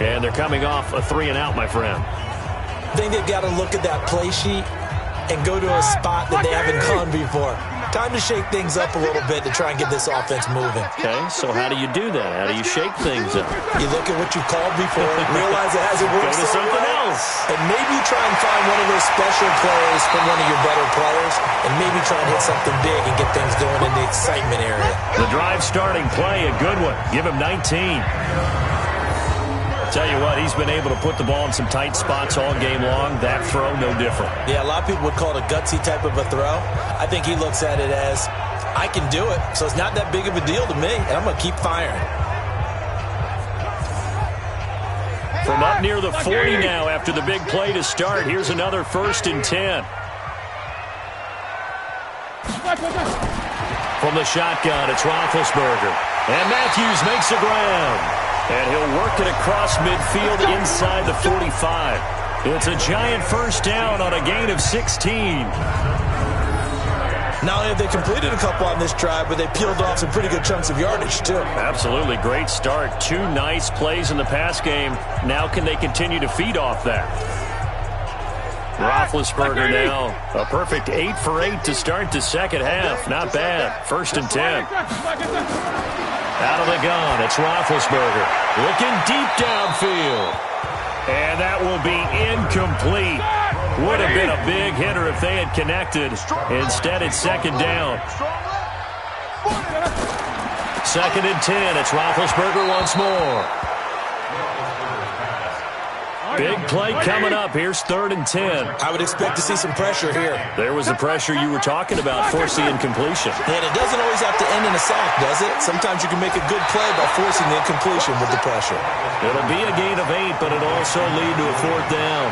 And they're coming off a 3 and out, my friend. I think they've got to look at that play sheet and go to a spot that they haven't gone before. Time to shake things up a little bit to try and get this offense moving. Okay, so how do you do that? How do you shake things up? You look at what you called before, realize it hasn't worked Go to something else. And maybe try and find one of those special plays from one of your better players, and maybe try and hit something big and get things going in the excitement area. The drive starting play, a good one. Give him 19. Tell you what, he's been able to put the ball in some tight spots all game long. That throw, no different. Yeah, a lot of people would call it a gutsy type of a throw. I think he looks at it as, I can do it, so it's not that big of a deal to me, and I'm going to keep firing. From up near the 40 now after the big play to start, here's another 1st and 10. From the shotgun, it's Roethlisberger. And Matthews makes the ground. And he'll work it across midfield inside the 45. It's a giant 1st down on a gain of 16. Not only have they completed a couple on this drive, but they peeled off some pretty good chunks of yardage, too. Absolutely. Great start. 2 nice plays in the pass game. Now can they continue to feed off that? Roethlisberger now. A perfect 8 for 8 to start the 2nd half. Not bad. 1st and 10. Out of the gun, it's Roethlisberger. Looking deep downfield. And that will be incomplete. Would have been a big hitter if they had connected. Instead, it's 2nd down. 2nd and 10. It's Roethlisberger once more. Big play coming up. Here's 3rd and 10. I would expect to see some pressure here. There was the pressure you were talking about, forcing incompletion. And it doesn't always have to end in a sack, does it? Sometimes you can make a good play by forcing the incompletion with the pressure. It'll be a gain of 8, but it'll also lead to a 4th down.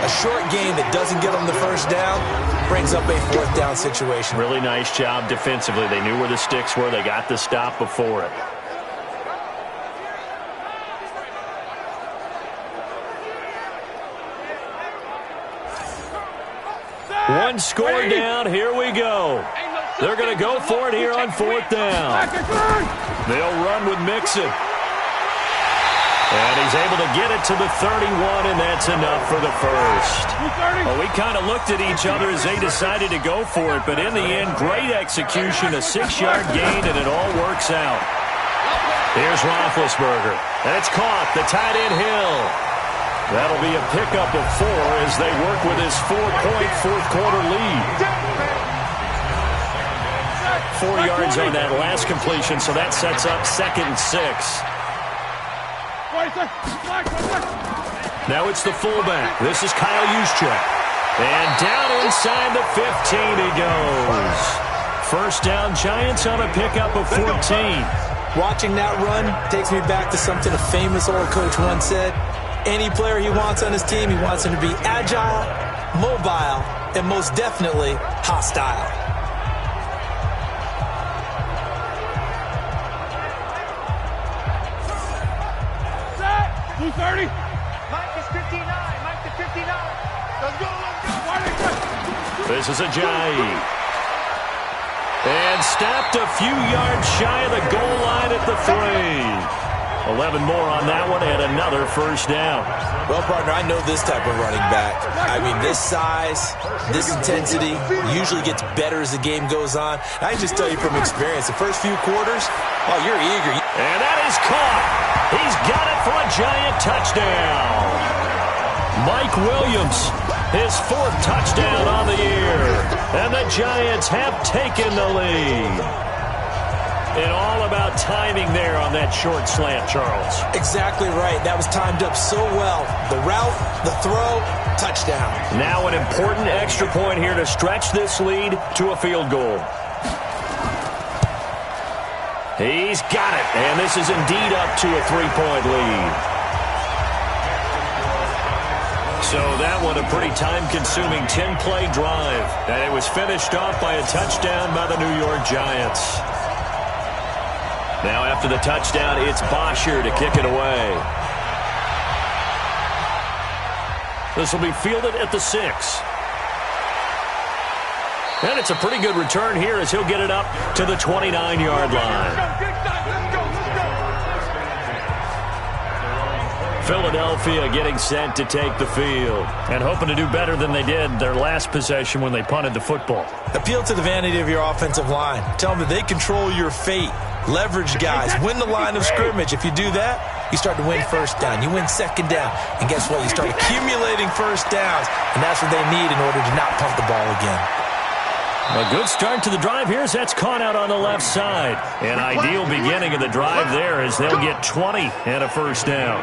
A short gain that doesn't get them the 1st down brings up a 4th down situation. Really nice job defensively. They knew where the sticks were. They got the stop before it. One score down. Here we go. They're going to go for it here on 4th down. They'll run with Mixon. And he's able to get it to the 31, and that's enough for the first. Well, we kind of looked at each other as they decided to go for it, but in the end, great execution, a 6-yard gain, and it all works out. Here's Roethlisberger, and it's caught. The tight end Hill. That'll be a pickup of 4 as they work with his 4-point fourth-quarter lead. 4 yards on that last completion, so that sets up 2nd and 6. Now it's the fullback. This is Kyle Juszczyk. And down inside the 15 he goes. First down, Giants on a pickup of 14. Watching that run takes me back to something a famous old coach once said. Any player he wants on his team, he wants him to be agile, mobile, and most definitely hostile. Set. 230. Mike is 59. Mike is 59. Let's go. This is Ajayi. And stopped a few yards shy of the goal line at the 3. 11 more on that one and another first down. Well, partner, I know this type of running back. I mean, this size, this intensity usually gets better as the game goes on. I can just tell you from experience, the first few quarters, oh, you're eager. And that is caught. He's got it for a Giant touchdown. Mike Williams, his 4th touchdown on the year. And the Giants have taken the lead. And all about timing there on that short slant, Charles. Exactly right. That was timed up so well. The route, the throw, touchdown. Now an important extra point here to stretch this lead to a field goal. He's got it. And this is indeed up to a 3-point lead. So that one a pretty time-consuming 10-play drive. And it was finished off by a touchdown by the New York Giants. Now after the touchdown, it's Bosher to kick it away. This will be fielded at the 6. And it's a pretty good return here as he'll get it up to the 29-yard line. Philadelphia getting set to take the field and hoping to do better than they did their last possession when they punted the football. Appeal to the vanity of your offensive line. Tell them that they control your fate. Leverage guys. Win the line of scrimmage. If you do that, you start to win first down. You win second down. And guess what? You start accumulating first downs. And that's what they need in order to not pump the ball again. A good start to the drive here as that's caught out on the left side. An ideal beginning of the drive there as they'll get 20 and a first down.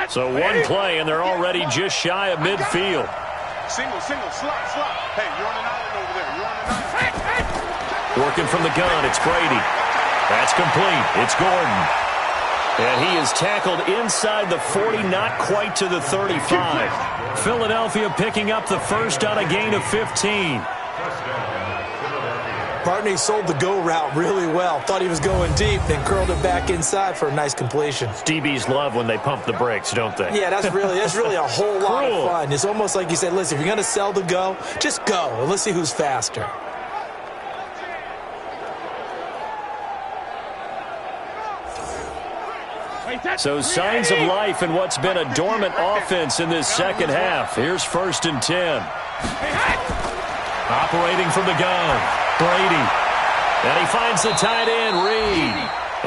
So one play, and they're already just shy of midfield. Single, slot. Hey, you're on an island over there. You're on an island. Working from the gun, it's Brady. That's complete. It's Gordon. And he is tackled inside the 40, not quite to the 35. Philadelphia picking up the first on a gain of 15. Partner, he sold the go route really well. Thought he was going deep, then curled it back inside for a nice completion. DBs love when they pump the brakes, don't they? Yeah, that's really a whole lot of fun. It's almost like you said, listen, if you're going to sell the go, just go, and let's see who's faster. So signs of life in what's been a dormant offense in this second half. Here's 1st and 10. Operating from the gun. Brady. And he finds the tight end, Reed.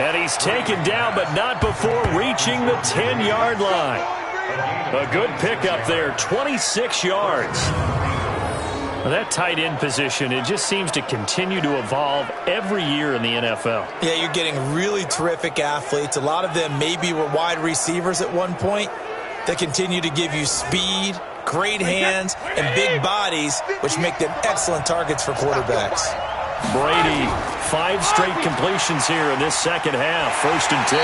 And he's taken down, but not before reaching the 10-yard line. A good pickup there, 26 yards. Well, that tight end position, it just seems to continue to evolve every year in the NFL. Yeah, you're getting really terrific athletes. A lot of them maybe were wide receivers at one point that continue to give you speed, great hands, and big bodies, which make them excellent targets for quarterbacks. Brady, 5 straight completions here in this second half, 1st and 10.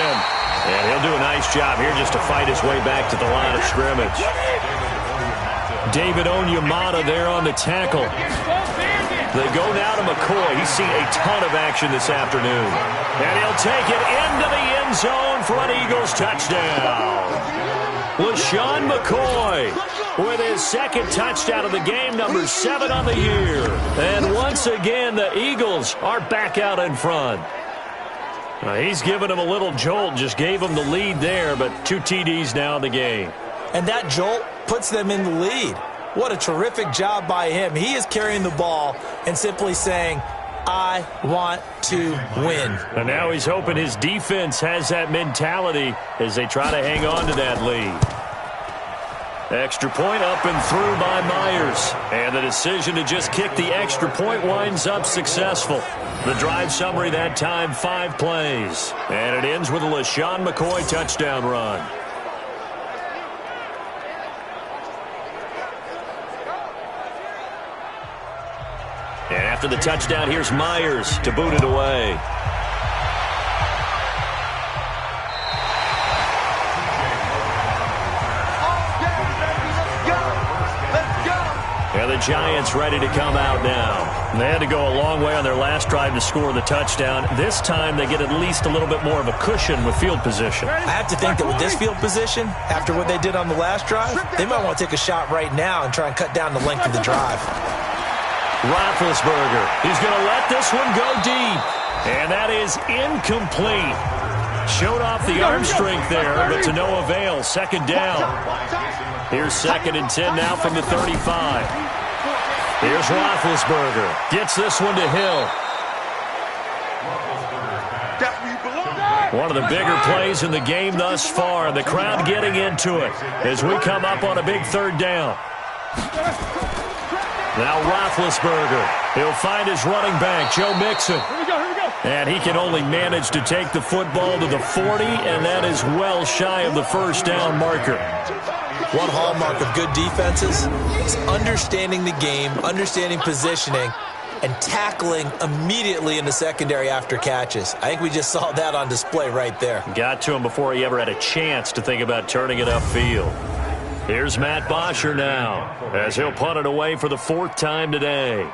And he'll do a nice job here just to fight his way back to the line of scrimmage. David Onyemata there on the tackle. They go now to McCoy. He's seen a ton of action this afternoon. And he'll take it into the end zone for an Eagles touchdown. LaShawn McCoy with his second touchdown of the game, number 7 on the year. And once again, the Eagles are back out in front. He's given him a little jolt, just gave him the lead there, but 2 TDs now in the game. And that jolt puts them in the lead. What a terrific job by him. He is carrying the ball and simply saying, I want to win. And now he's hoping his defense has that mentality as they try to hang on to that lead. Extra point up and through by Myers. And the decision to just kick the extra point winds up successful. The drive summary that time, 5 plays. And it ends with a LaShawn McCoy touchdown run. And after the touchdown, here's Myers to boot it away. And the Giants ready to come out now. They had to go a long way on their last drive to score the touchdown. This time they get at least a little bit more of a cushion with field position. I have to think that with this field position, after what they did on the last drive, they might want to take a shot right now and try and cut down the length of the drive. Roethlisberger, he's going to let this one go deep. And that is incomplete. Showed off the arm strength there, but to no avail. Second down. Here's 2nd and 10 now from the 35. Here's Roethlisberger. Gets this one to Hill. One of the bigger plays in the game thus far. And the crowd getting into it as we come up on a big 3rd down. Now Roethlisberger. He'll find his running back, Joe Mixon. And he can only manage to take the football to the 40, and that is well shy of the 1st down marker. One hallmark of good defenses is understanding the game, understanding positioning, and tackling immediately in the secondary after catches. I think we just saw that on display right there. Got to him before he ever had a chance to think about turning it upfield. Here's Matt Bosher now, as he'll punt it away for the 4th time today.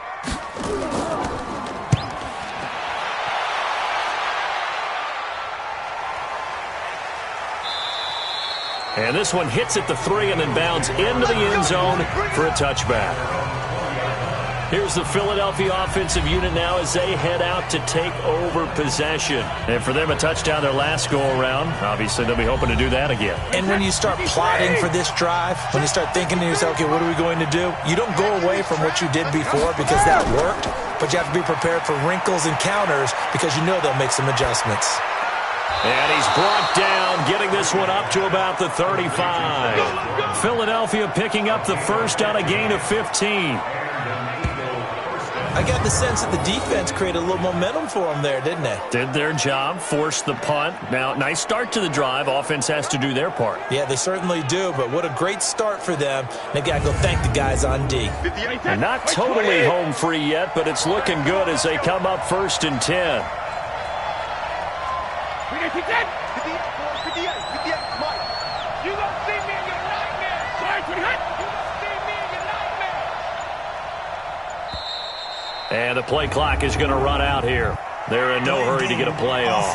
And this one hits at the 3 and then bounds into the end zone for a touchback. Here's the Philadelphia offensive unit now as they head out to take over possession. And for them, a touchdown their last go-around. Obviously, they'll be hoping to do that again. And when you start plotting for this drive, when you start thinking to yourself, okay, what are we going to do? You don't go away from what you did before because that worked, but you have to be prepared for wrinkles and counters because you know they'll make some adjustments. And he's brought down, getting this one up to about the 35. Philadelphia picking up the first on a gain of 15. I got the sense that the defense created a little momentum for them there, didn't they? Did their job, forced the punt. Now, nice start to the drive. Offense has to do their part. Yeah, they certainly do, but what a great start for them. They got to go thank the guys on D. And not totally home free yet, but it's looking good as they come up 1st and 10. And the play clock is going to run out here. They're in no hurry to get a play off.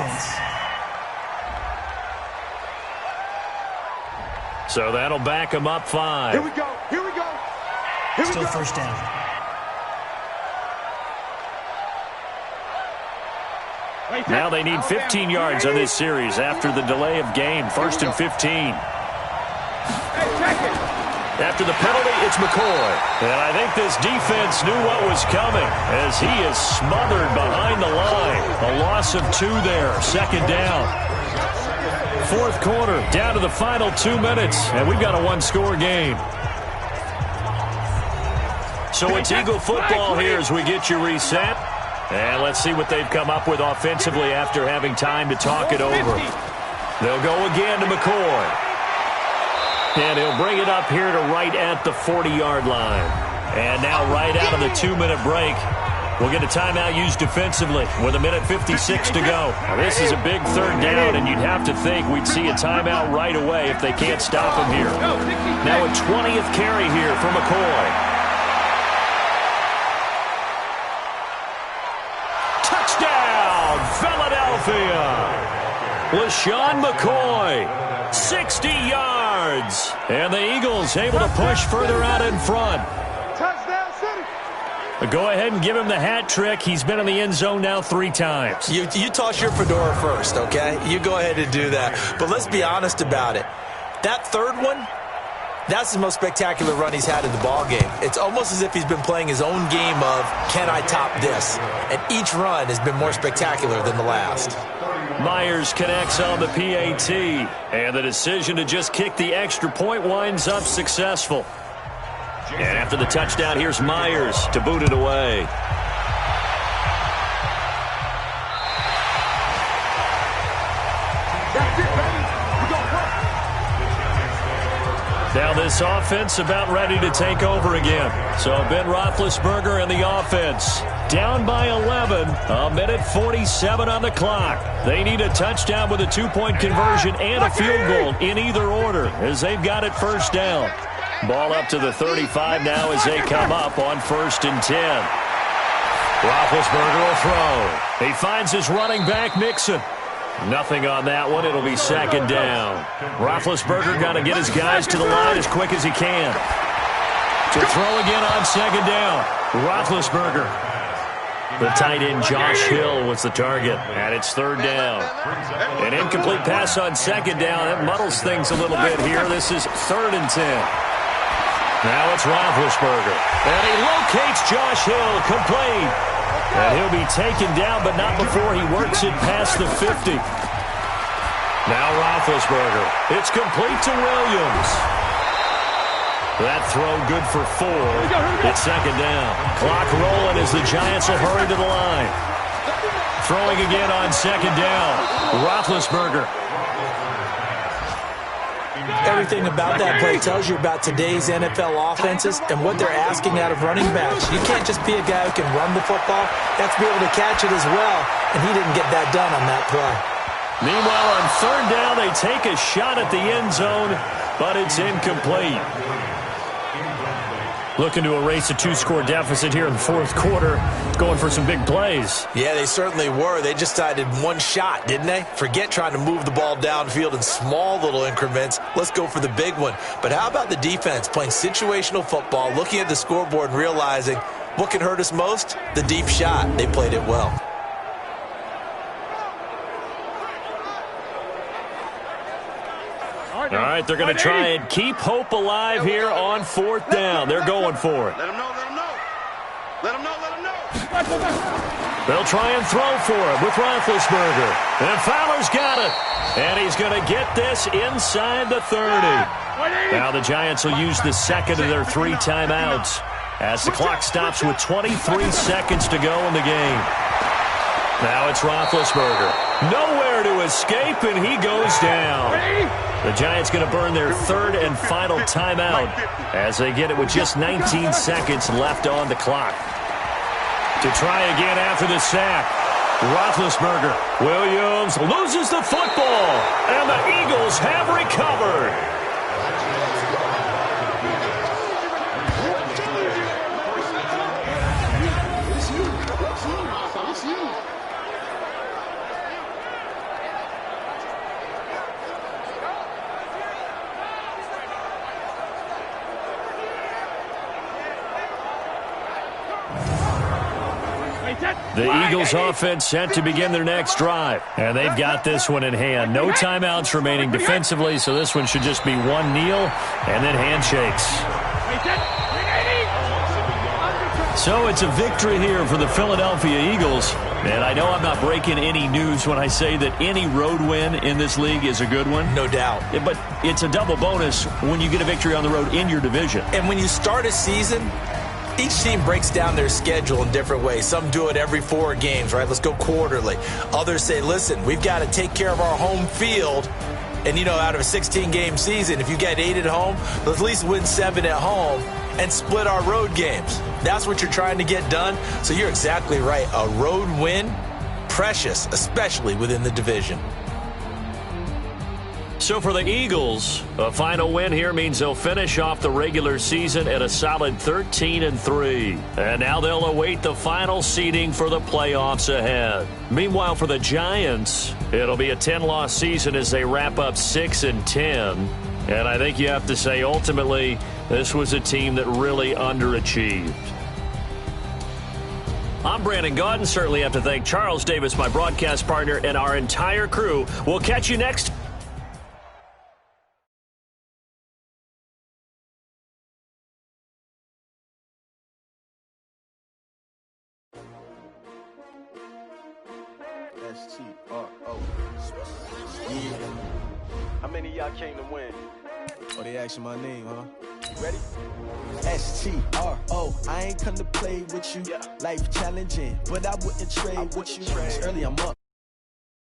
So that'll back them up 5. Here we go. Here we go. Here we Still go. 1st down. Now they need 15 yards on this series after the delay of game. 1st and 15. After the penalty, it's McCoy. And I think this defense knew what was coming as he is smothered behind the line. A loss of 2 there. 2nd down. 4th quarter, down to the final 2 minutes, and we've got a 1-score game. So it's Eagle football here as we get you reset. And let's see what they've come up with offensively after having time to talk it over. They'll go again to McCoy. And he'll bring it up here to right at the 40-yard line. And now right out of the 2-minute break, we'll get a timeout used defensively with 1:56 to go. Now, this is a big 3rd down, and you'd have to think we'd see a timeout right away if they can't stop him here. Now a 20th carry here for McCoy. Touchdown, Philadelphia! LaShawn McCoy, 60 yards. And the Eagles able to push further out in front. Touchdown City. Go ahead and give him the hat trick. He's been in the end zone now 3 times. You toss your fedora first, okay? You go ahead and do that. But let's be honest about it. That third one, that's the most spectacular run he's had in the ballgame. It's almost as if he's been playing his own game of, can I top this? And each run has been more spectacular than the last. Myers connects on the PAT. And the decision to just kick the extra point winds up successful. And after the touchdown, here's Myers to boot it away. That's it, baby. We go work. Now this offense about ready to take over again. So Ben Roethlisberger and the offense down by 11. A minute 47 on the clock. They need a touchdown with a 2-point conversion and a field goal in either order as they've got it first down. Ball up to the 35 now as they come up on 1st and 10. Roethlisberger will throw. He finds his running back, Mixon. Nothing on that one. It'll be 2nd down. Roethlisberger got to get his guys to the line as quick as he can. To throw again on 2nd down. Roethlisberger. The tight end, Josh Hill, was the target, and it's 3rd down. An incomplete pass on 2nd down. It muddles things a little bit here. This is 3rd and 10. Now it's Roethlisberger. And he locates Josh Hill, complete. And he'll be taken down, but not before he works it past the 50. Now Roethlisberger. It's complete to Williams. That throw good for 4. It's 2nd down. Clock rolling as the Giants will hurry to the line. Throwing again on 2nd down. Roethlisberger. Everything about that play tells you about today's NFL offenses and what they're asking out of running backs. You can't just be a guy who can run the football. You have to be able to catch it as well, and he didn't get that done on that play. Meanwhile, on 3rd down, they take a shot at the end zone, but it's incomplete. Looking to erase a 2-score deficit here in the 4th quarter. Going for some big plays. Yeah, they certainly were. They just decided one shot, didn't they? Forget trying to move the ball downfield in small little increments. Let's go for the big one. But how about the defense playing situational football, looking at the scoreboard and realizing what can hurt us most? The deep shot. They played it well. All right, they're going to try and keep hope alive here on 4th down. They're going for it. Let him know, let him know. Let him know, let him know. They'll try and throw for it with Roethlisberger. And Fowler's got it. And he's going to get this inside the 30. Now the Giants will use the 2nd of their 3 timeouts as the clock stops with 23 seconds to go in the game. Now it's Roethlisberger. Nowhere to escape, and he goes down. The Giants going to burn their 3rd and final timeout as they get it with just 19 seconds left on the clock. To try again after the sack. Roethlisberger. Williams loses the football, and the Eagles have recovered. The Eagles offense set to begin their next drive. And they've got this one in hand. No timeouts remaining defensively, so this one should just be one kneel and then handshakes. So it's a victory here for the Philadelphia Eagles. And I know I'm not breaking any news when I say that any road win in this league is a good one. No doubt. But it's a double bonus when you get a victory on the road in your division. And when you start a season, each team breaks down their schedule in different ways. Some do it every 4 games, right? Let's go quarterly. Others say, listen, we've got to take care of our home field. And, you know, out of a 16-game season, if you get 8 at home, let's at least win 7 at home and split our road games. That's what you're trying to get done. So you're exactly right. A road win, precious, especially within the division. So for the Eagles, a final win here means they'll finish off the regular season at a solid 13-3. And now they'll await the final seeding for the playoffs ahead. Meanwhile, for the Giants, it'll be a 10-loss season as they wrap up 6-10. And I think you have to say, ultimately, this was a team that really underachieved. I'm Brandon Gaudin. Certainly have to thank Charles Davis, my broadcast partner, and our entire crew. We'll catch you next. S-T-R-O. Yeah. How many of y'all came to win? Oh, they asking my name, huh? You ready? S-T-R-O. I ain't come to play with you. Life challenging, but I wouldn't trade with you. It's early, I'm up.